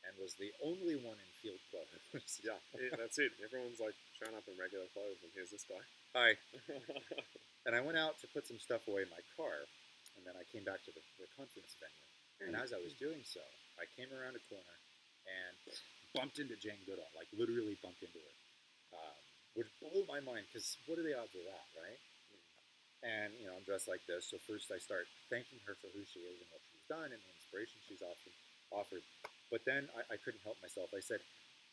and was the only one in field clothes. Yeah, that's it. Everyone's like showing up in regular clothes, and here's this guy. Hi. And I went out to put some stuff away in my car, and then I came back to the conference venue. And as I was doing so, I came around a corner and bumped into Jane Goodall, like literally bumped into her, which blew my mind because what are the odds of that, right? And I'm dressed like this, so first I start thanking her for who she is and what she's done and the inspiration she's offered. But then I couldn't help myself. I said,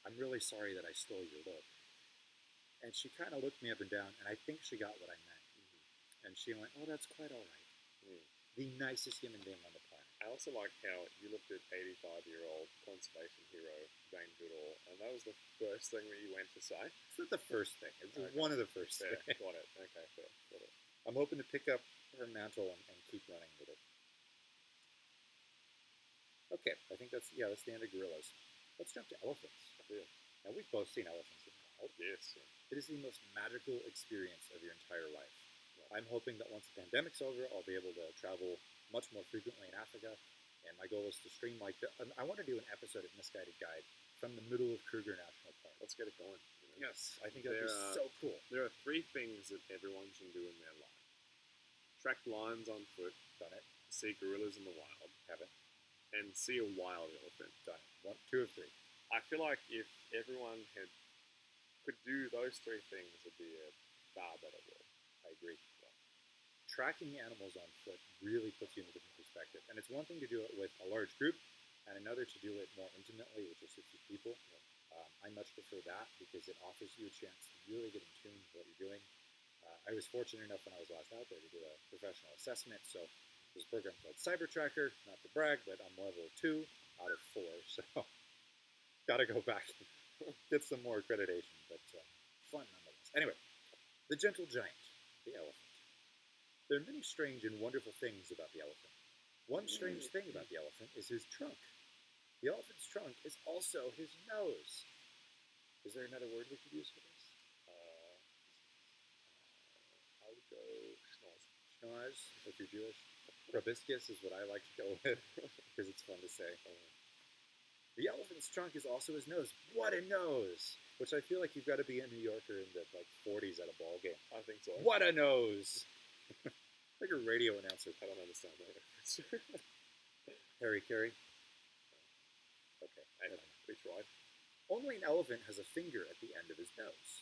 "I'm really sorry that I stole your look." And she kind of looked me up and down, and I think she got what I meant. And she went, "Oh, that's quite all right." The nicest human being on the planet. I also like how you looked at 85-year-old conservation hero Jane Goodall, and that was the first thing that you went to say. It's not the first thing. It's one of the first Fair. things. Got it. Okay, fair. Got it. I'm hoping to pick up her mantle and keep running with it. Okay, I think that's the end of gorillas. Let's jump to elephants. Yeah. Now, we've both seen elephants in the wild. Yes. Yeah. It is the most magical experience of your entire life. I'm hoping that once the pandemic's over, I'll be able to travel much more frequently in Africa, and my goal is to stream I want to do an episode of Misguided Guide from the middle of Kruger National Park. Let's get it going. Yes, I think that'd be so cool. There are 3 things that everyone should do in their life: track lions on foot, Done it. see gorillas in the wild, Haven't. and see a wild elephant. Done it. 2 of 3. I feel like if everyone could do those 3 things, it'd be a far better world. I agree. Tracking animals on foot really puts you in a different perspective. And it's one thing to do it with a large group, and another to do it more intimately with just a few people. I much prefer that because it offers you a chance to really get in tune with what you're doing. I was fortunate enough when I was last out there to do a professional assessment. So there's a program called Cyber Tracker, not to brag, but I'm level 2 out of 4. So got to go back and get some more accreditation, but fun nonetheless. Anyway, the gentle giant, the elephant. There are many strange and wonderful things about the elephant. One strange thing about the elephant is his trunk. The elephant's trunk is also his nose. Is there another word we could use for this? I would go schnoz. Schnoz, if you're Jewish. Proboscis is what I like to go with because it's fun to say. The elephant's trunk is also his nose. What a nose! Which I feel like you've got to be a New Yorker in the 40s at a ball game. I think so. What a nose! Like a radio announcer. I don't understand that reference. Harry Carey. Okay, we tried. Only an elephant has a finger at the end of his nose.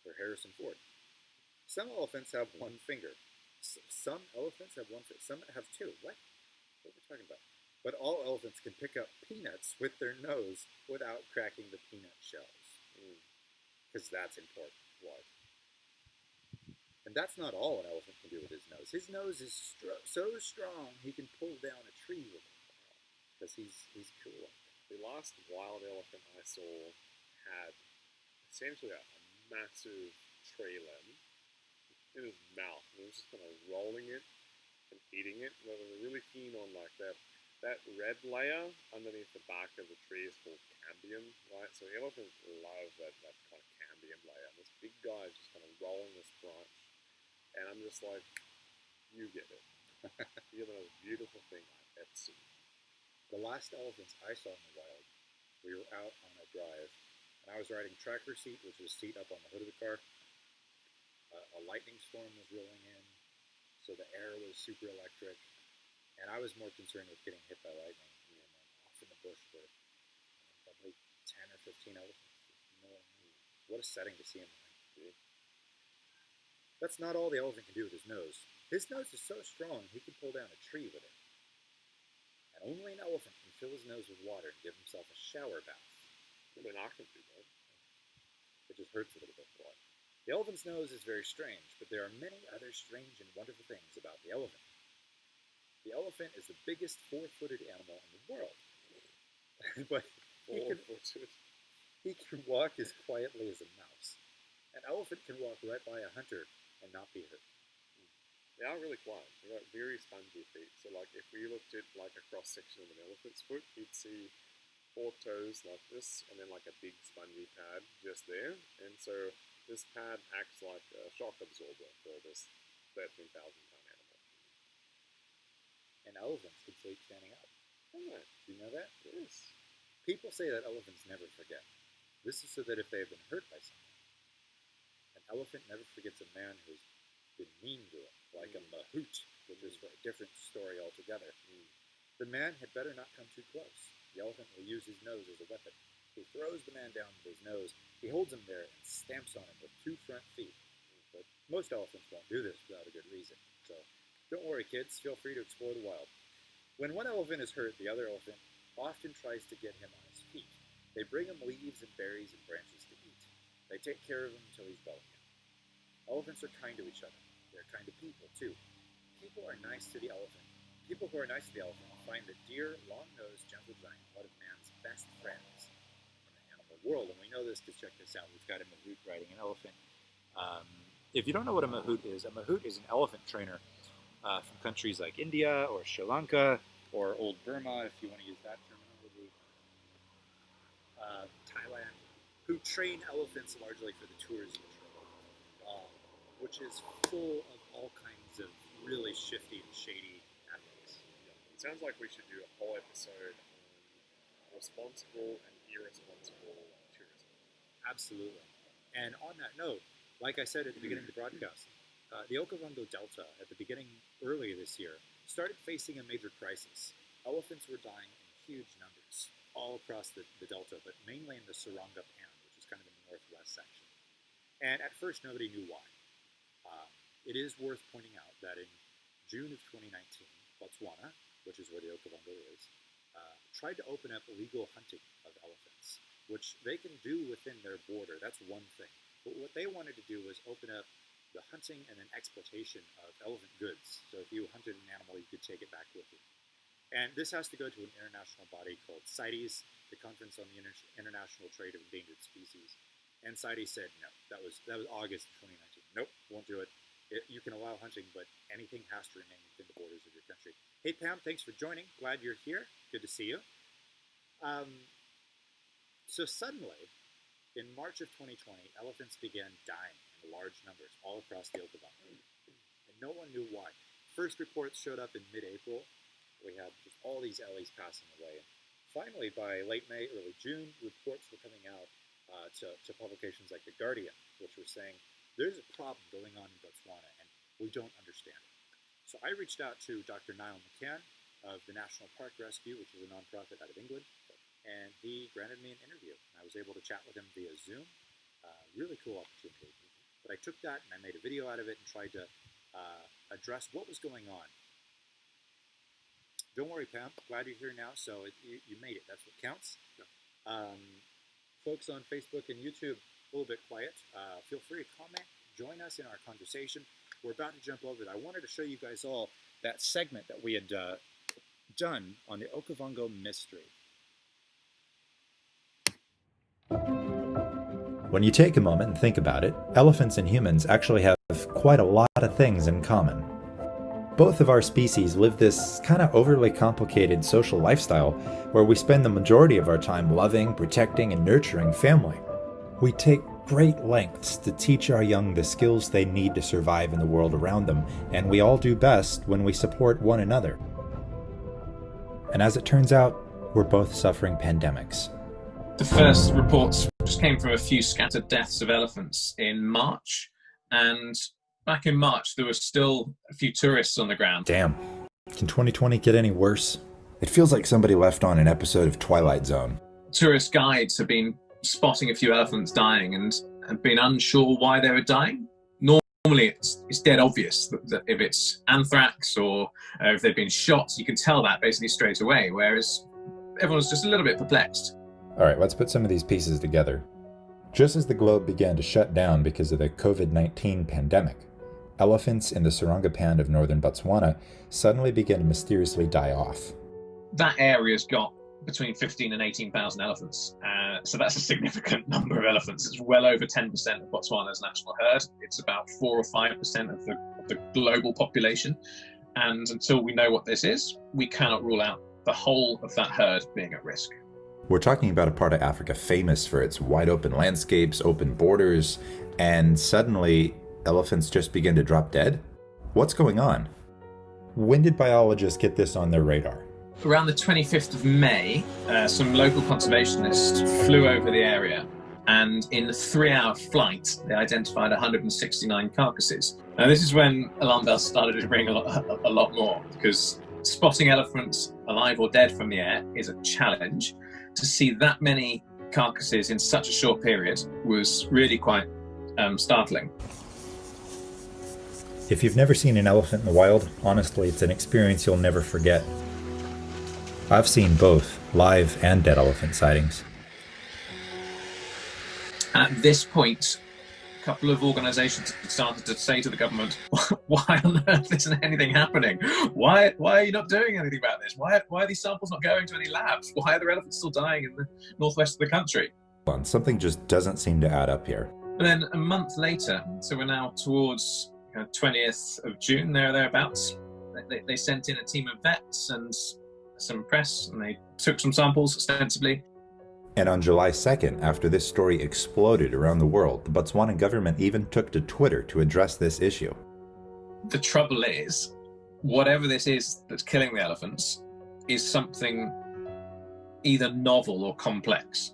Or Harrison Ford. Some elephants have one finger. Some elephants have one finger. Some have 2. What? What are we talking about? But all elephants can pick up peanuts with their nose without cracking the peanut shells. Because that's important. Why? And that's not all an elephant can do with his nose. His nose is so strong he can pull down a tree with it. Because he's cool. The last wild elephant I saw had essentially a massive tree limb in his mouth. And he was just kind of rolling it and eating it. And they were really keen on like that red layer underneath the bark of the tree is called cambium, right? So elephants love that kind of cambium layer. And this big guy is just kind of rolling this branch. And I'm just like, you get it. You're the most beautiful thing I've ever seen. The last elephants I saw in the wild, we were out on a drive, and I was riding tracker seat, which was seat up on the hood of the car. A lightning storm was rolling in, so the air was super electric, and I was more concerned with getting hit by lightning. And then off in the bush were probably 10 or 15 elephants. What a setting to see them in. That's not all the elephant can do with his nose. His nose is so strong he can pull down a tree with it. And only an elephant can fill his nose with water and give himself a shower bath. Even I can do that. It just hurts a little bit for it. The elephant's nose is very strange, but there are many other strange and wonderful things about the elephant. The elephant is the biggest 4-footed animal in the world. But he can walk as quietly as a mouse. An elephant can walk right by a hunter and not be hurt. They are really quiet. They've got very spongy feet. So like if we looked at like a cross section of an elephant's foot, you'd see 4 toes like this, and then like a big spongy pad just there. And so this pad acts like a shock absorber for this 13,000-pound animal. And elephants can sleep standing up. Oh, Do you know that? yes. People say that elephants never forget. This is so that if they have been hurt by someone, an elephant never forgets a man who's been mean to it, like a mahout, which is for a different story altogether. The man had better not come too close. The elephant will use his nose as a weapon. He throws the man down with his nose. He holds him there and stamps on him with 2 front feet. But most elephants won't do this without a good reason. So don't worry, kids. Feel free to explore the wild. When one elephant is hurt, the other elephant often tries to get him on his feet. They bring him leaves and berries and branches to eat. They take care of him until he's well again. Elephants are kind to each other. They're kind to people, too. People are nice to the elephant. People who are nice to the elephant find the dear, long-nosed, gentle giant one of man's best friends in the animal world. And we know this because check this out. We've got a mahout riding an elephant. If you don't know what a mahout is an elephant trainer from countries like India or Sri Lanka or Old Burma, if you want to use that terminology, Thailand, who train elephants largely for the tourism trade, which is full of all kinds of really shifty and shady ethics. It sounds like we should do a whole episode on responsible and irresponsible tourism. Absolutely. And on that note, like I said at the beginning of the broadcast, the Okavango Delta at the beginning, earlier this year, started facing a major crisis. Elephants were dying in huge numbers all across the Delta, but mainly in the Saranga Pan, which is kind of in the northwest section. And at first, nobody knew why. It is worth pointing out that in June of 2019, Botswana, which is where the Okavango is, tried to open up illegal hunting of elephants, which they can do within their border. That's one thing. But what they wanted to do was open up the hunting and then exploitation of elephant goods. So if you hunted an animal, you could take it back with you. And this has to go to an international body called CITES, the Conference on the International Trade of Endangered Species. And CITES said no. That was August 2019. Nope, won't do it. You can allow hunting, but anything has to remain within the borders of your country. Hey, Pam, thanks for joining. Glad you're here. Good to see you. So suddenly, in March of 2020, elephants began dying in large numbers all across the Okavango. And no one knew why. First reports showed up in mid-April. We had just all these ellies passing away. And finally, by late May, early June, reports were coming out to publications like The Guardian, which were saying, there's a problem going on in Botswana, and we don't understand it. So I reached out to Dr. Niall McCann of the National Park Rescue, which is a nonprofit out of England, and he granted me an interview. I was able to chat with him via Zoom. Really cool opportunity. But I took that and I made a video out of it and tried to address what was going on. Don't worry, Pam. Glad you're here now. So you made it. That's what counts. Folks on Facebook and YouTube, a little bit quiet. Feel free to comment. Join us in our conversation. We're about to jump over it. I wanted to show you guys all that segment that we had done on the Okavango mystery. When you take a moment and think about it, elephants and humans actually have quite a lot of things in common. Both of our species live this kind of overly complicated social lifestyle where we spend the majority of our time loving, protecting, and nurturing family. We take great lengths to teach our young the skills they need to survive in the world around them, and we all do best when we support one another. And as it turns out, we're both suffering pandemics. The first reports just came from a few scattered deaths of elephants in March, and back in March there were still a few tourists on the ground. Damn. Can 2020 get any worse? It feels like somebody left on an episode of Twilight Zone. Tourist guides have been spotting a few elephants dying and been unsure why they were dying. Normally it's dead obvious that if it's anthrax or if they've been shot, you can tell that basically straight away, whereas everyone's just a little bit perplexed. All right, let's put some of these pieces together. Just as the globe began to shut down because of the COVID-19 pandemic, elephants in the Saranga Pan of northern Botswana suddenly began to mysteriously die off. That area's got between 15 and 18,000 elephants. So that's a significant number of elephants. It's well over 10% of Botswana's national herd. It's about 4 or 5% of the global population. And until we know what this is, we cannot rule out the whole of that herd being at risk. We're talking about a part of Africa famous for its wide open landscapes, open borders, and suddenly elephants just begin to drop dead? What's going on? When did biologists get this on their radar? Around the 25th of May, some local conservationists flew over the area, and in a 3-hour flight, they identified 169 carcasses. Now, this is when alarm bells started to ring a lot more, because spotting elephants alive or dead from the air is a challenge. To see that many carcasses in such a short period was really quite startling. If you've never seen an elephant in the wild, honestly, it's an experience you'll never forget. I've seen both live and dead elephant sightings. At this point, a couple of organisations started to say to the government, why on earth isn't anything happening? Why are you not doing anything about this? Why are these samples not going to any labs? Why are the elephants still dying in the northwest of the country? Something just doesn't seem to add up here. And then a month later, so we're now towards 20th of June, thereabouts, they sent in a team of vets and some press, and they took some samples ostensibly. And on July 2nd, after this story exploded around the world, the Botswana government even took to Twitter to address this issue. The trouble is, whatever this is that's killing the elephants is something either novel or complex.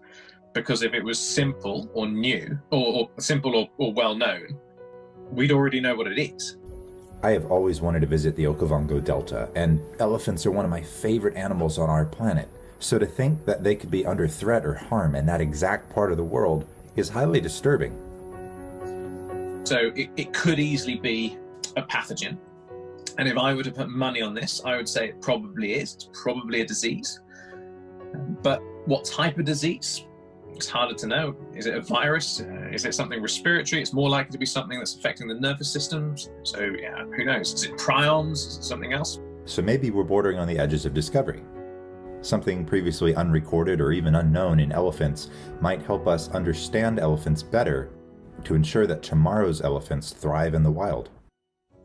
Because if it was simple or new, or simple or well known, we'd already know what it is. I have always wanted to visit the Okavango Delta, and elephants are one of my favorite animals on our planet. So to think that they could be under threat or harm in that exact part of the world is highly disturbing. So it could easily be a pathogen. And if I were to put money on this, I would say it probably is. It's probably a disease. But what type of disease? It's harder to know. Is it a virus? Is it something respiratory? It's more likely to be something that's affecting the nervous system. So yeah, who knows? Is it prions? Is it something else? So maybe we're bordering on the edges of discovery. Something previously unrecorded or even unknown in elephants might help us understand elephants better to ensure that tomorrow's elephants thrive in the wild.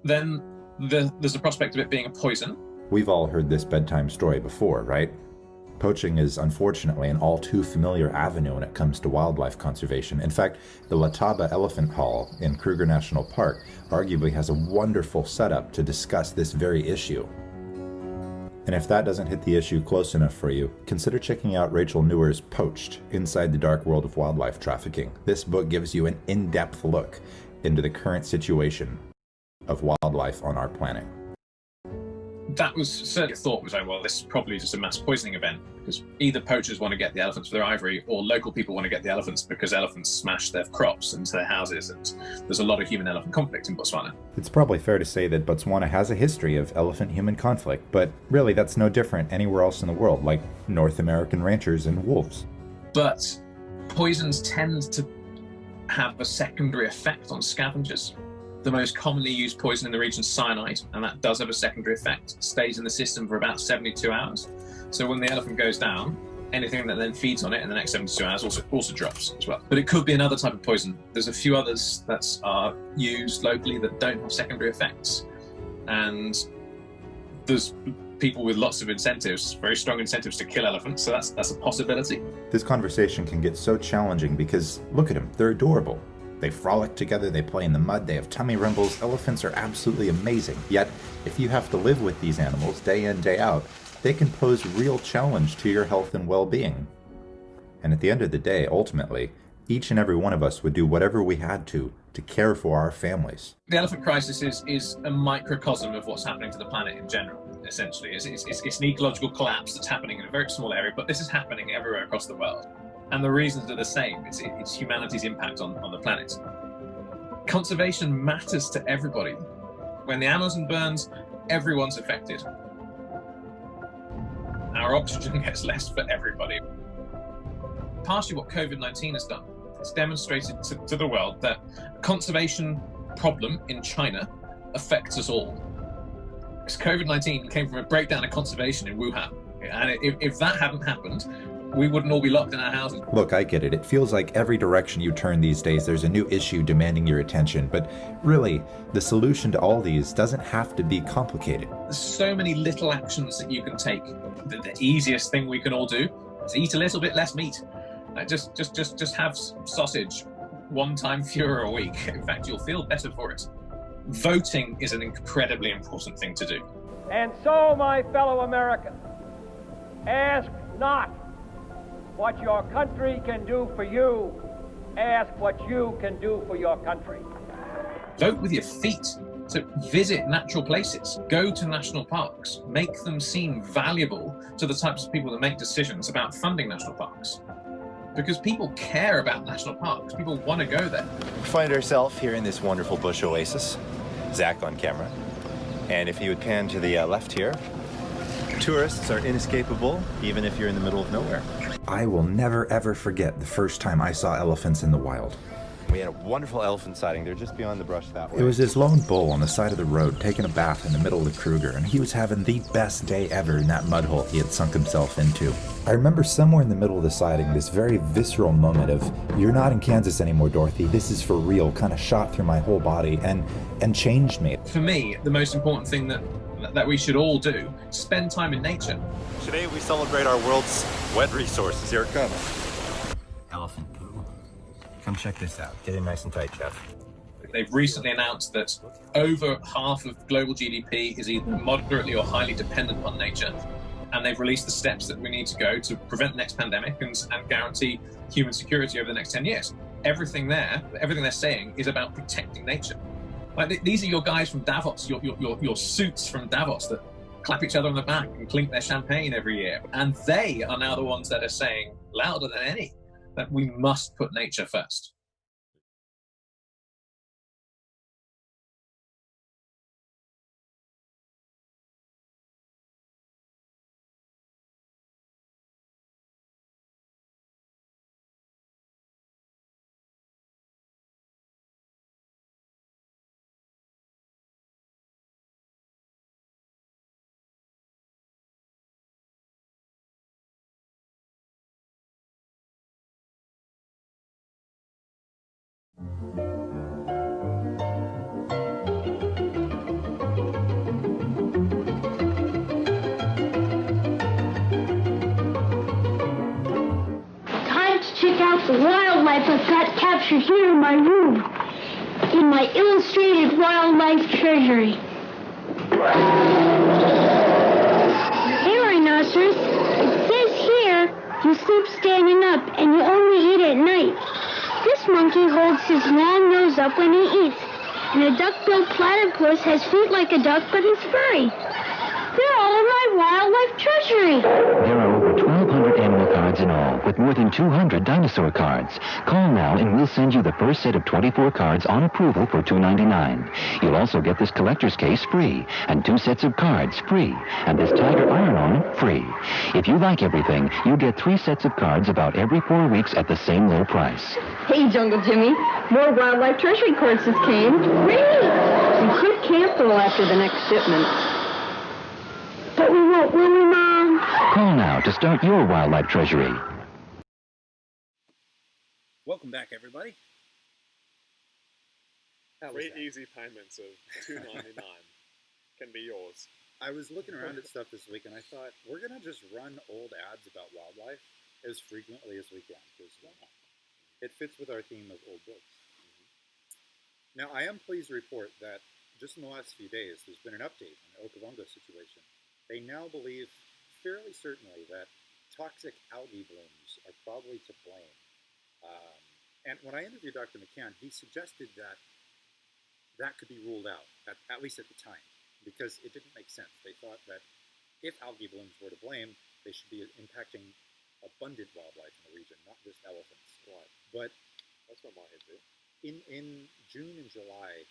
Then there's a prospect of it being a poison. We've all heard this bedtime story before, right? Poaching is unfortunately an all too familiar avenue when it comes to wildlife conservation. In fact, the Letaba Elephant Hall in Kruger National Park arguably has a wonderful setup to discuss this very issue. And if that doesn't hit the issue close enough for you, consider checking out Rachel Newer's Poached, Inside the Dark World of Wildlife Trafficking. This book gives you an in-depth look into the current situation of wildlife on our planet. That was certainly a thought, was like, well, this is probably just a mass poisoning event, because either poachers want to get the elephants for their ivory, or local people want to get the elephants because elephants smash their crops into their houses, and there's a lot of human-elephant conflict in Botswana. It's probably fair to say that Botswana has a history of elephant-human conflict, but really that's no different anywhere else in the world, like North American ranchers and wolves. But poisons tend to have a secondary effect on scavengers. The most commonly used poison in the region is cyanide, and that does have a secondary effect. It stays in the system for about 72 hours. So when the elephant goes down, anything that then feeds on it in the next 72 hours also drops as well. But it could be another type of poison. There's a few others that are used locally that don't have secondary effects. And there's people with lots of incentives, very strong incentives to kill elephants, so that's a possibility. This conversation can get so challenging because, look at them, they're adorable. They frolic together, they play in the mud, they have tummy rumbles. Elephants are absolutely amazing. Yet, if you have to live with these animals day in, day out, they can pose real challenge to your health and well-being. And at the end of the day, ultimately, each and every one of us would do whatever we had to care for our families. The elephant crisis is a microcosm of what's happening to the planet in general, essentially. It's an ecological collapse that's happening in a very small area, but this is happening everywhere across the world. And the reasons are the same. It's humanity's impact on the planet. Conservation matters to everybody. When the Amazon burns, everyone's affected. Our oxygen gets less for everybody. Partially what COVID-19 has done, it's demonstrated to the world that a conservation problem in China affects us all. Because COVID-19 came from a breakdown of conservation in Wuhan. And if that hadn't happened, we wouldn't all be locked in our houses. Look, I get it. It feels like every direction you turn these days, there's a new issue demanding your attention. But really, the solution to all these doesn't have to be complicated. There's so many little actions that you can take. The easiest thing we can all do So eat a little bit less meat. Just have sausage 1 time fewer a week. In fact, you'll feel better for it. Voting is an incredibly important thing to do. And so, my fellow Americans, ask not what your country can do for you, ask what you can do for your country. Vote with your feet. So visit natural places, go to national parks, make them seem valuable to the types of people that make decisions about funding national parks. Because people care about national parks, people want to go there. We find ourselves here in this wonderful bush oasis. Zach on camera. And if you would pan to the left here, tourists are inescapable, even if you're in the middle of nowhere. I will never ever forget the first time I saw elephants in the wild. We had a wonderful elephant sighting. They're just beyond the brush that way. It was this lone bull on the side of the road taking a bath in the middle of the Kruger, and he was having the best day ever in that mud hole he had sunk himself into. I remember somewhere in the middle of the sighting this very visceral moment of, "You're not in Kansas anymore, Dorothy, this is for real," kind of shot through my whole body and changed me. For me, the most important thing that we should all do, spend time in nature. Today we celebrate our world's wet resources. Here it comes. Elephant poo. Come check this out. Get in nice and tight, Jeff. They've recently announced that over half of global GDP is either moderately or highly dependent on nature. And they've released the steps that we need to go to prevent the next pandemic and guarantee human security over the next 10 years. Everything they're saying is about protecting nature. Like, these are your guys from Davos, your suits from Davos that clap each other on the back and clink their champagne every year. And they are now the ones that are saying louder than any that we must put nature first. Check out the wildlife I've got captured here in my room, in my illustrated wildlife treasury. Hey, rhinoceros, it says here you sleep standing up and you only eat at night. This monkey holds his long nose up when he eats, and a duck-billed platypus has feet like a duck but is furry. They're all in my wildlife treasury. There are over 1,200 animal cards in all, with more than 200 dinosaur cards. Call now and we'll send you the first set of 24 cards on approval for $2.99. You'll also get this collector's case free, and 2 sets of cards free, and this tiger iron-on free. If you like everything, you get 3 sets of cards about every 4 weeks at the same low price. Hey, Jungle Jimmy, more wildlife treasury cards just came. Great! We could cancel after the next shipment. But we won't, will we, Mom? Call now to start your wildlife treasury. Welcome back, everybody. Great easy payments of $2.99 can be yours. I was looking around at stuff this week, and I thought, we're going to just run old ads about wildlife as frequently as we can, because why not? It fits with our theme of old books. Now, I am pleased to report that just in the last few days, there's been an update on the Okavango situation. They now believe fairly certainly that toxic algae blooms are probably to blame. And when I interviewed Dr. McCann, he suggested that that could be ruled out, at least at the time, because it didn't make sense. They thought that if algae blooms were to blame, they should be impacting abundant wildlife in the region, not just elephants. Right. But that's what my head did. In June and July,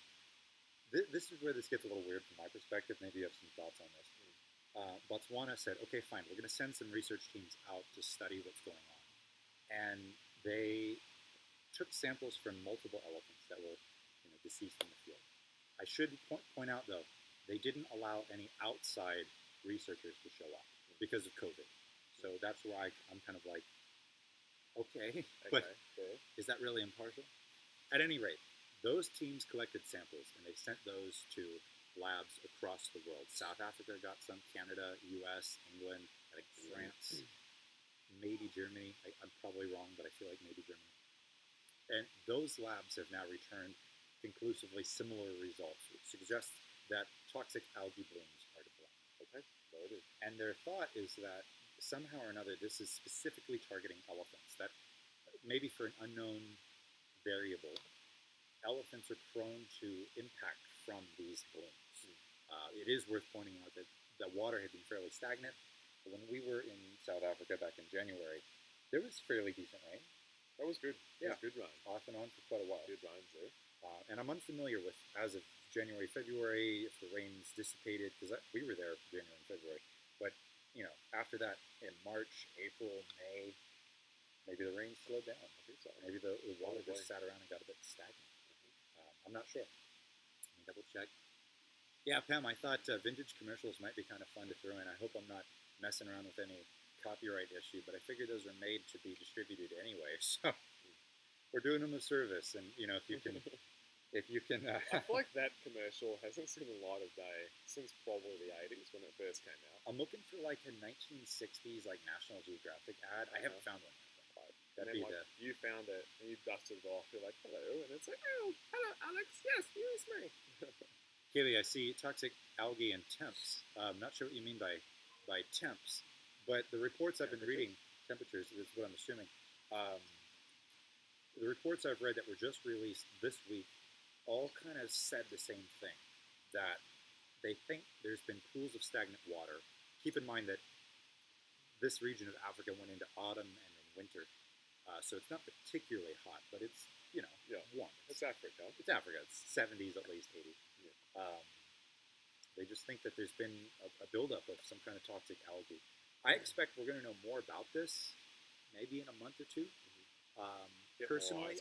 this is where this gets a little weird from my perspective. Maybe you have some thoughts on this. Botswana said, okay, fine, we're going to send some research teams out to study what's going on. And they took samples from multiple elephants that were deceased in the field. I should point out, though, they didn't allow any outside researchers to show up because of COVID. So that's why I'm kind of like, okay, but is that really impartial? At any rate, those teams collected samples, and they sent those to labs across the world. South Africa got some, Canada, US, England, I think France. maybe Germany. I'm probably wrong, but I feel like maybe Germany. And those labs have now returned conclusively similar results, which suggests that toxic algae blooms are to blame. Okay, noted. And their thought is that somehow or another this is specifically targeting elephants, that maybe for an unknown variable, elephants are prone to impact from these blooms. It is worth pointing out that the water had been fairly stagnant. When we were in South Africa back in January, there was fairly decent rain. That was good. Yeah. That was good rain. Off and on for quite a while. Good rains there. And I'm unfamiliar with, as of January, February, if the rains dissipated, because we were there January and February. But, after that, in March, April, May, maybe the rain slowed down. I think so. Maybe the water just sat around and got a bit stagnant. I'm not sure. Let me double check. Yeah, Pam, I thought vintage commercials might be kind of fun to throw in. I hope I'm not messing around with any copyright issue, but I figure those are made to be distributed anyway. So we're doing them a service, and if you can, I feel like that commercial hasn't seen the light of day since probably the 80s when it first came out. I'm looking for like a 1960s like National Geographic ad. I haven't found one yet. And then you found it and you dusted it off. You're like, hello, and it's like, oh, hello, Alex. Yes, use me. Kaylee, I see toxic algae and temps. I'm not sure what you mean by temps, but the reports I've been reading, temperatures is what I'm assuming. The reports I've read that were just released this week all kind of said the same thing, that they think there's been pools of stagnant water. Keep in mind that this region of Africa went into autumn and then winter, so it's not particularly hot, but it's, warm. It's Africa. It's Africa. It's 70s at least, 80s. Yeah. They just think that there's been a buildup of some kind of toxic algae. I expect we're going to know more about this maybe in a month or two. Personally,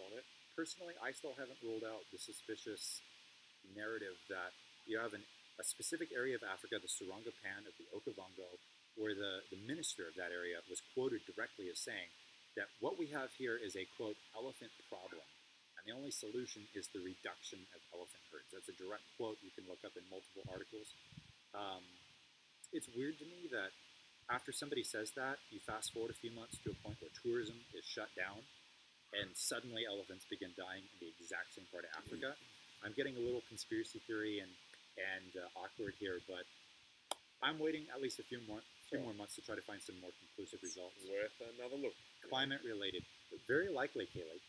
I still haven't ruled out the suspicious narrative that you have a specific area of Africa, the Sarongapan of the Okavango, where the minister of that area was quoted directly as saying that what we have here is a, quote, elephant problem, and the only solution is the reduction of elephant herds. That's a direct quote you can look up in multiple articles. It's weird to me that after somebody says that, you fast forward a few months to a point where tourism is shut down, and suddenly elephants begin dying in the exact same part of Africa. I'm getting a little conspiracy theory and awkward here, but I'm waiting at least a few more months to try to find some more conclusive results. Worth another look. Climate related, very likely, Caleb.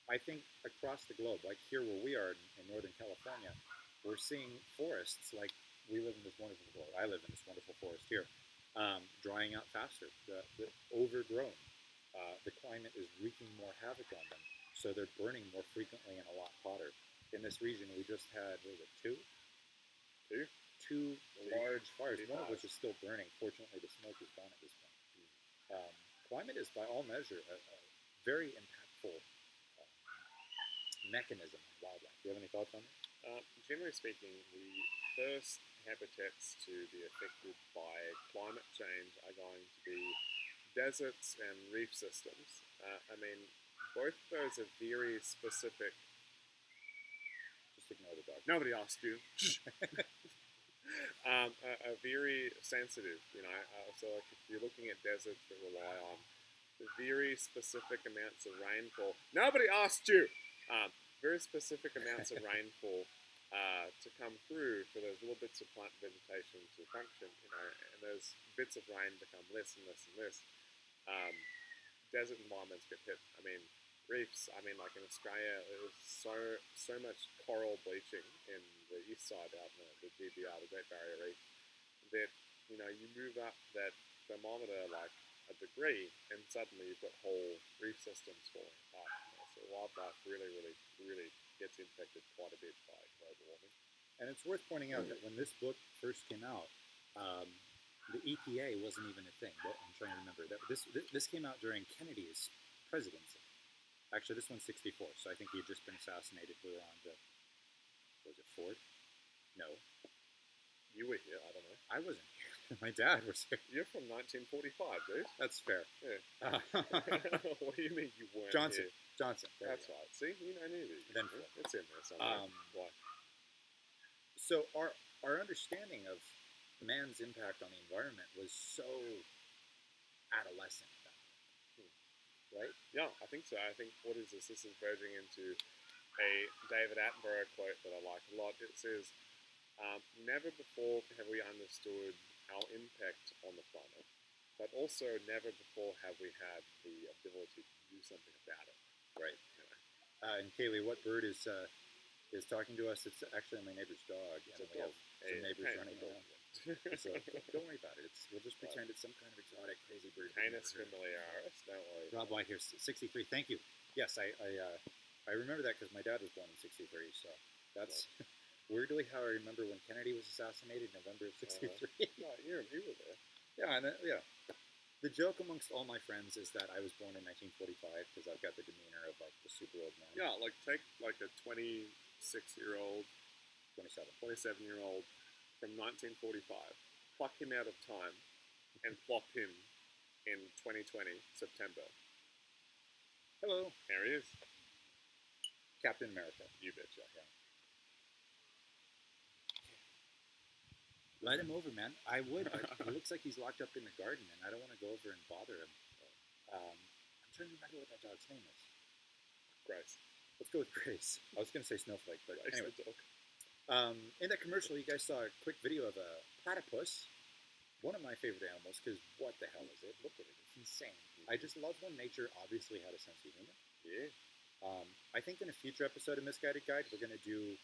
I think across the globe, like here where we are in Northern California, we're seeing forests like I live in this wonderful forest here, drying out faster. The overgrown. The climate is wreaking more havoc on them, so they're burning more frequently and a lot hotter. In this region, we just had, two large fires, one of which is still burning. Fortunately, the smoke is gone at this point. Climate is, by all measure, a very impactful mechanism in wildlife. Do you have any thoughts on that? Generally speaking, the first habitats to be affected by climate change are going to be deserts and reef systems. Both of those are very specific. Just ignore the dog. Nobody asked you. Are very sensitive, so like if you're looking at deserts that rely on very specific amounts of rainfall. Nobody asked you! Very specific amounts of rainfall to come through for those little bits of plant vegetation to function, and those bits of rain become less and less and less. Desert environments get hit. Reefs, like in Australia, there's so much coral bleaching in the east side out in the GBR, the Great Barrier Reef, that, you move up that thermometer like a degree and suddenly you've got whole reef systems falling apart. So wildlife really, really, really gets impacted quite a bit by global warming. And it's worth pointing out that when this book first came out, the EPA wasn't even a thing. I'm trying to remember that this came out during Kennedy's presidency. Actually, this one's 64, so I think he had just been assassinated. We were on was it Ford? No. You were here, I don't know. I wasn't here. My dad was here. You're from 1945, dude. That's fair. Yeah. What do you mean you weren't Johnson. here? Johnson. That's right. See, I knew that. Then it's in there somewhere. Why? So our understanding of man's impact on the environment was so adolescent at that point, right? Yeah, I think so. I think what is this? This is verging into a David Attenborough quote that I like a lot. It says, "Never before have we understood our impact on the planet, but also never before have we had the ability to do something about it." Right. And Kaylee, what bird is talking to us? It's actually my neighbor's dog, and we have some neighbors running around. So don't worry about it. We'll just pretend it's some kind of exotic, crazy bird. Canis familiaris, don't worry. Rob White here, 63. Thank you. Yes, I remember that because my dad was born in 63. So that's weirdly how I remember when Kennedy was assassinated, November of 63. No, you were there. Yeah, and the joke amongst all my friends is that I was born in 1945 because I've got the demeanor of like the super old man. Yeah, like take like a 26-year-old, 27-year-old from 1945, pluck him out of time, and plop him in 2020 September. Hello, There he is. Captain America. You betcha. Yeah. Let him over, man. I would. It looks like he's locked up in the garden, and I don't want to go over and bother him. I'm trying to remember what that dog's name is. Grace. Let's go with Grace. I was going to say Snowflake, but Grace anyway. the dog. In that commercial, you guys saw a quick video of a platypus. One of my favorite animals, because what the hell is it? Look at it. It's insane. I just love when nature obviously had a sense of humor. Yeah. I think in a future episode of Misguided Guide, we're going to do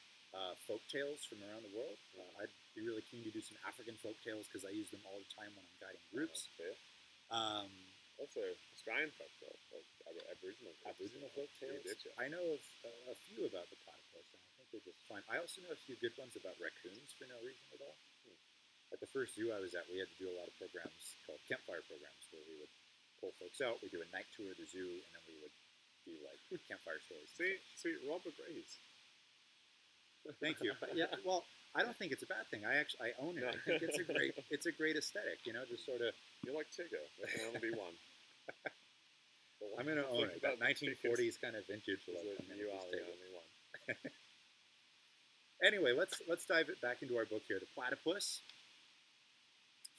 folk tales from around the world. I'd be really keen to do some African folk tales because I use them all the time when I'm guiding groups. Fair. Also, Australian folk tales, like Aboriginal folk tales. I know of a few about the platypus, and I think they're just fine. I also know a few good ones about raccoons for no reason at all. At the first zoo I was at, we had to do a lot of programs called campfire programs where we would pull folks out, we'd do a night tour of the zoo, and then we would do like campfire stories. See, Rob agrees. Thank you. Yeah, well, I don't think it's a bad thing. I own it. I think it's a great aesthetic. You know, just sort of. You're like Tigger. There can only be one. I'm going to own it. That 1940s kind of vintage look. You are the only one. Anyway, let's dive it back into our book here. The Platypus.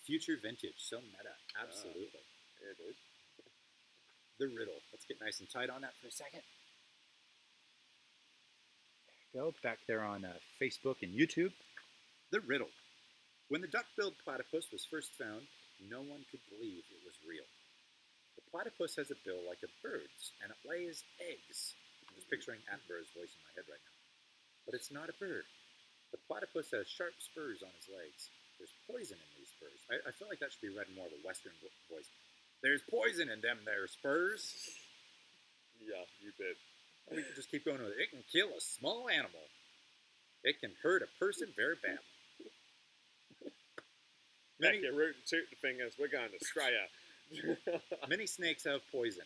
Future vintage. So meta. Absolutely. Yeah, dude. The riddle. Let's get nice and tight on that for a second. Go back there on Facebook and YouTube. The riddle. When the duck-billed platypus was first found, no one could believe it was real. The platypus has a bill like a bird's, and it lays eggs. I'm just picturing Attenborough's voice in my head right now. But it's not a bird. The platypus has sharp spurs on his legs. There's poison in these spurs. I feel like that should be read in more of a Western voice. There's poison in them there spurs. Yeah, you bet. We can just keep going with it. It can kill a small animal. It can hurt a person very badly. Back your root and toot the fingers. We're going to Australia. Many snakes have poison.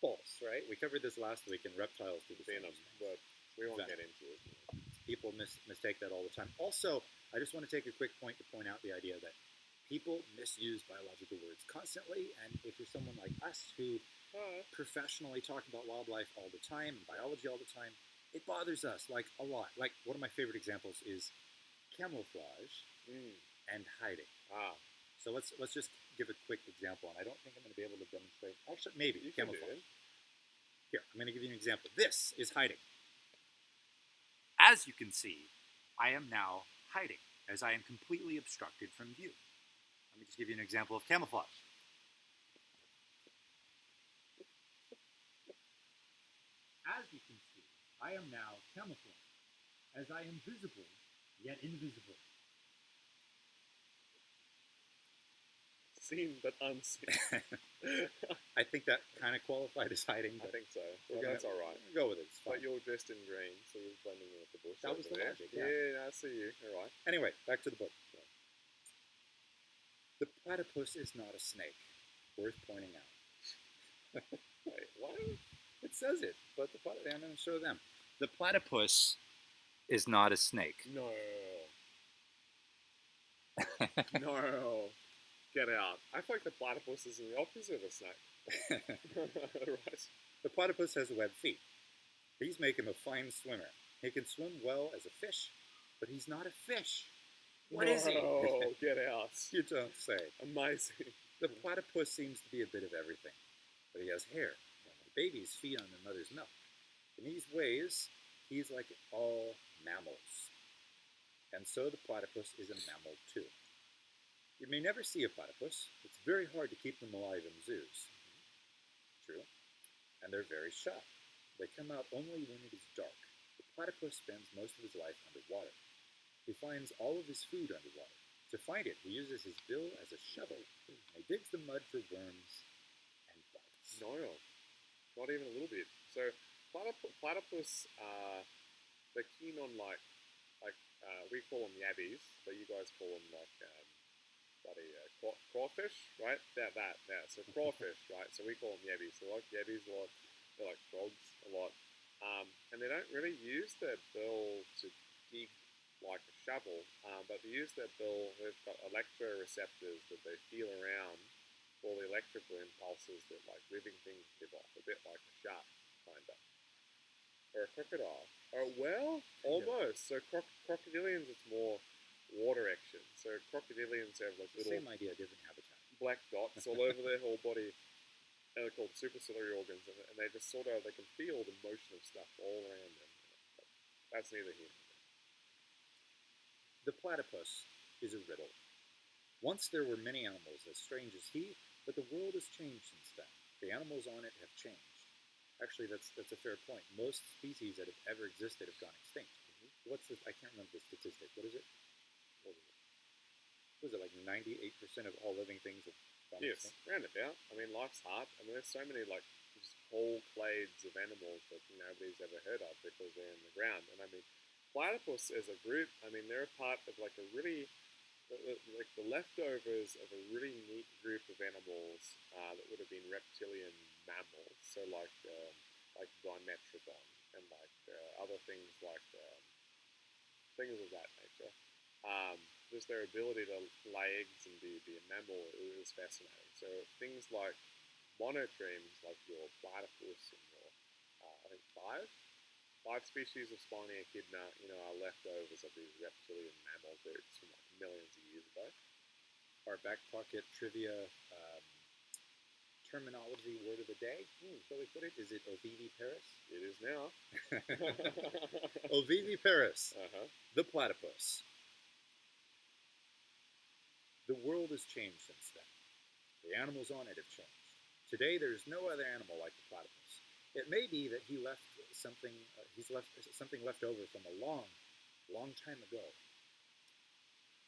False, right? We covered this last week in reptiles to the Venom, but we won't get into it. People mistake that all the time. Also, I just want to take a quick point to point out the idea that people misuse biological words constantly, and if you're someone like us who professionally talk about wildlife all the time and biology all the time, it bothers us like a lot. Like one of my favorite examples is camouflage and hiding. So let's just give a quick example, and I don't think I'm going to be able to demonstrate. Actually, maybe you camouflage. Here, I'm going to give you an example. This is hiding. As you can see, I am now hiding, as I am completely obstructed from view. Let me just give you an example of camouflage. As you can see, I am now camouflaged, as I am visible, yet invisible. Seen but unseen. I think that kind of qualified as hiding. I think so. Well, that's all right. Go with it. It's fine. But you're dressed in green, so you're blending in with the bush. That was the there. logic. Yeah, I see you. All right. Anyway, back to the book. The platypus is not a snake. Worth pointing out. Wait, what? It says it, but I'm going to show them. The platypus is not a snake. No. No. Get out. I feel like the platypus is the opposite of a snake. Right. The platypus has webbed feet. These make him a fine swimmer. He can swim well as a fish, but he's not a fish. What is he? Oh, get out. You don't say. Amazing. The platypus seems to be a bit of everything, but he has hair. Babies feed on their mother's milk. In these ways, he's like all mammals. And so the platypus is a mammal too. You may never see a platypus. It's very hard to keep them alive in zoos. True. And they're very shy. They come out only when it is dark. The platypus spends most of his life underwater. He finds all of his food underwater. To find it, he uses his bill as a shovel. He digs the mud for worms and bugs. No, not even a little bit. So platypus, they're keen on we call them yabbies, but you guys call them crawfish, right? That. So crawfish, right? So we call them yabbies. So like yabbies a lot. They like frogs a lot. And they don't really use their bill to dig like a shovel, but they use their bill. They've got electroreceptors that they feel around all the electrical impulses that like living things give off, a bit like a shark, kind of, or a crocodile. Oh well, almost. So crocodilians, it's more water action. So crocodilians have like little same idea, different habitat. black dots all over their whole body. And they're called superciliary organs, and they just they can feel the motion of stuff all around them. But that's neither here nor there. The platypus is a riddle. Once there were many animals as strange as he, but the world has changed since then. The animals on it have changed. Actually, that's a fair point. Most species that have ever existed have gone extinct. What's the? I can't remember the statistic. What is it? Was it like 98% of all living things have gone extinct? Yes, roundabout. I mean, life's hard. I mean, there's so many just whole clades of animals that nobody's ever heard of because they're in the ground. And I mean, platypus as a group, I mean, they're a part of like a really like the leftovers of a really neat group of animals that would have been reptilian mammals. So like Dimetrodon and other things things of that nature. Just their ability to lay eggs and be a mammal is fascinating. So things like monotremes, like your platypus and your I think five species of Spina echidna, are leftovers of these reptilian mammal groups from like millions of years ago. Our back pocket trivia terminology word of the day, shall we put it? Is it oviviparous? It is now. Oviviparous, Uh-huh. the platypus. The world has changed since then. The animals on it have changed. Today, there's no other animal like the platypus. It may be that he left something. He's left something left over from a long, long time ago.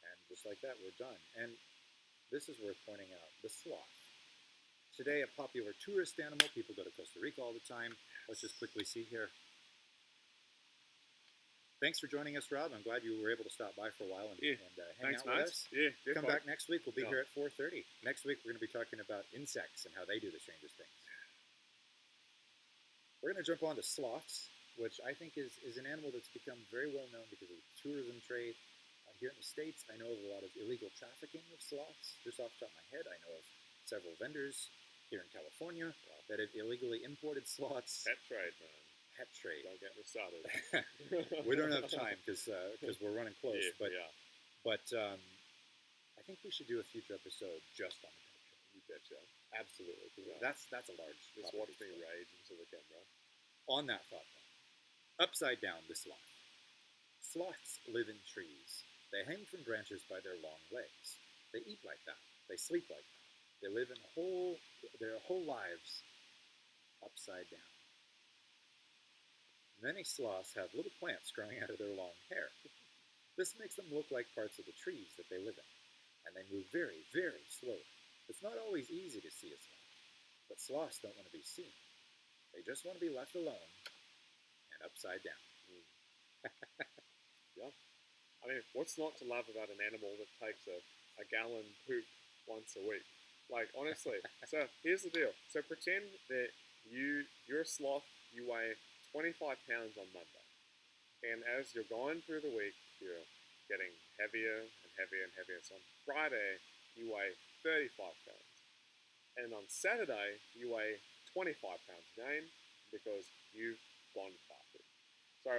And just like that, we're done. And this is worth pointing out: the sloth. Today, a popular tourist animal. People go to Costa Rica all the time. Let's just quickly see here. Thanks for joining us, Rob. I'm glad you were able to stop by for a while and hang out with us. Yeah, come back next week. We'll be here at 4:30. Next week, we're going to be talking about insects and how they do the strangest things. We're going to jump on to sloths, which I think is an animal that's become very well known because of the tourism trade. Here in the States, I know of a lot of illegal trafficking of sloths. Just off the top of my head, I know of several vendors here in California that have illegally imported sloths. Pet trade, man. Pet trade. Don't get me started. We don't have time because we're running close. Yeah, but I think we should do a future episode just on the pet trade. You betcha. Absolutely. Yeah. That's a large. Just watch me rage into the camera. On that thought, though, upside down the sloth. Sloths live in trees. They hang from branches by their long legs. They eat like that. They sleep like that. They live their whole lives upside down. Many sloths have little plants growing out of their long hair. This makes them look like parts of the trees that they live in, and they move very, very slowly. It's not always easy to see a sloth, but sloths don't want to be seen. They just want to be left alone and upside down. Yeah. I mean, what's not to love about an animal that takes a gallon poop once a week? Like, honestly. So, here's the deal. So, pretend that you're a sloth, you weigh 25 pounds on Monday. And as you're going through the week, you're getting heavier and heavier and heavier. So on Friday, you weigh 35 pounds. And on Saturday, you weigh 25 pounds again because you've gone fasted. So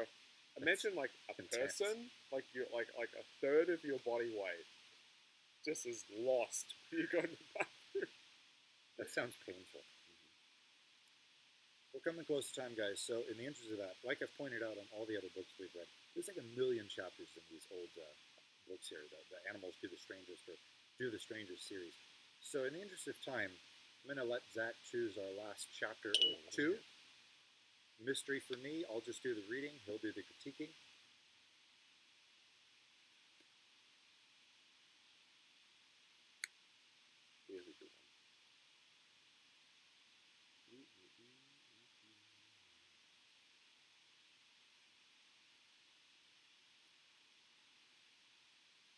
imagine like a person, like you're like a third of your body weight just is lost. You go to the bathroom. That sounds painful. We're coming close to time, guys. So in the interest of that, like I've pointed out on all the other books we've read, there's like 1 million chapters in these old books here, the Animals Do the Strangest or Do the Strangest series. So in the interest of time, I'm going to let Zach choose our last chapter or two. Mystery for me, I'll just do the reading. He'll do the critiquing. Here's a good one.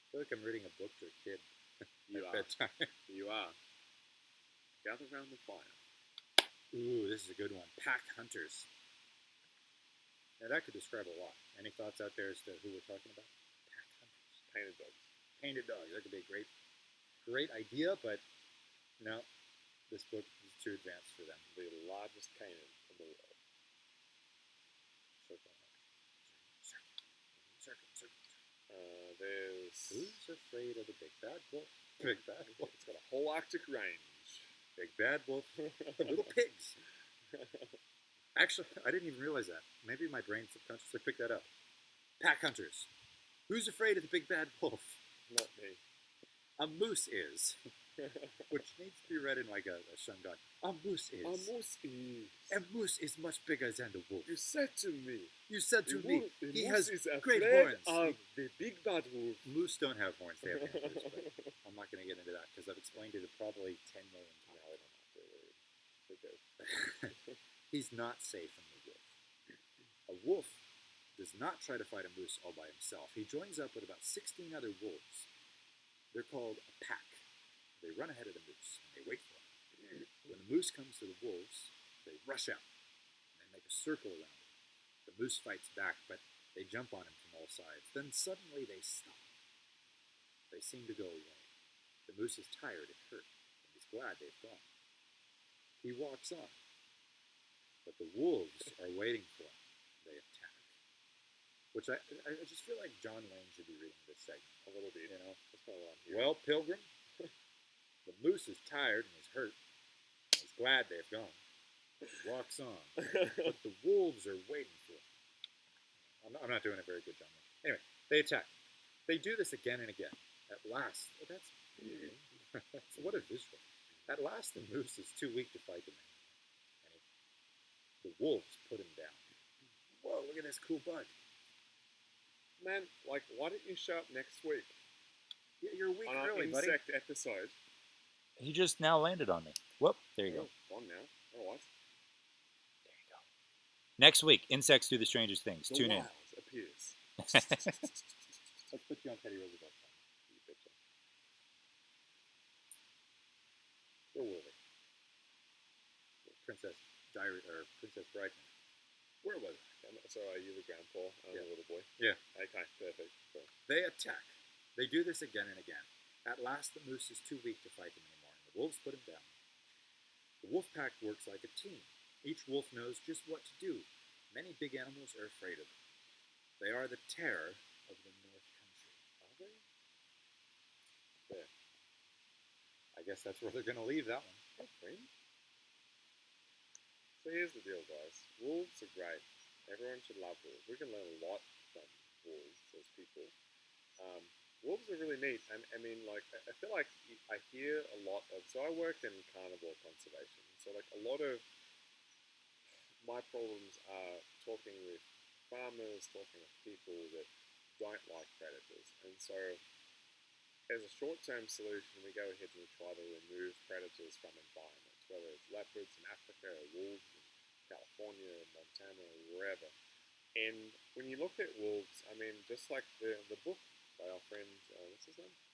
I feel like I'm reading a book to a kid You at are. bedtime. You are. Gather round the fire. Ooh, this is a good one. Pack hunters. Now that could describe a lot. Any thoughts out there as to who we're talking about? Pack hunters. Painted dogs. Painted dogs. That could be a great idea, but no, this book is too advanced for them. The largest canine in the world. Circle. There's... Who's afraid of the big bad wolf? Big bad wolf. It's got a whole Arctic range. Big bad wolf. The little pigs. Actually, I didn't even realize that. Maybe my brain subconsciously picked that up. Pack hunters. Who's afraid of the big bad wolf? Not me. A moose is. Which needs to be read in like a Shangan. A moose is. A moose is. A moose is much bigger than the wolf. You said to me. You said to me, The he moose has is great afraid horns. of the big bad wolf. Moose don't have horns. They have antlers, but I'm not going to get into that because I've explained it probably 10 million times. No, I don't have to worry. Okay. He's not safe from the wolf. A wolf does not try to fight a moose all by himself. He joins up with about 16 other wolves. They're called a pack. They run ahead of the moose, and they wait for him. When the moose comes to the wolves, they rush out, and they make a circle around him. The moose fights back, but they jump on him from all sides. Then suddenly they stop. They seem to go away. The moose is tired and hurt, and he's glad they've gone. He walks on, but the wolves are waiting for him. They attack. Which I just feel like John Lane should be reading this segment. A little bit. You know? That's not what I'm hearing. Well, Pilgrim, the moose is tired and is hurt. And he's glad they've gone. He walks on, but the wolves are waiting for him. I'm not doing a very good job. Anyway, they attack. They do this again and again. At last, what a visual. At last, the moose is too weak to fight them anymore. And the wolves put him down. Whoa, look at this cool bud. Man, like, why don't you show up next week Yeah, you're a week on our early, buddy. insect episode? He just now landed on me. Whoop, there you go. Gone now. All right. There you go. Next week, insects do the strangest things. The Tune in. wild appears. Let's put you on Teddy Roosevelt. You betcha. Where were we? Princess Diary or Princess Brightman. Where was it? So are you the grandpa? I'm Yeah. the little boy. Yeah. Okay, perfect. Cool. They attack. They do this again and again. At last, the moose is too weak to fight them anymore, and the wolves put him down. The wolf pack works like a team. Each wolf knows just what to do. Many big animals are afraid of them. They are the terror of the North Country. Are they? There. I guess that's where they're going to leave that one. Hey, friend. So here's the deal, guys. Wolves are great. Everyone should love wolves. We can learn a lot from wolves as people. Wolves are really neat, and I mean, like, I feel like I hear a lot of. So I work in carnivore conservation. So like a lot of my problems are talking with farmers, talking with people that don't like predators, and so as a short-term solution, we go ahead and we try to remove predators from environments, whether it's leopards in Africa or wolves in California or Montana or wherever. And when you look at wolves, I mean, just like the book by our friend, what's his name?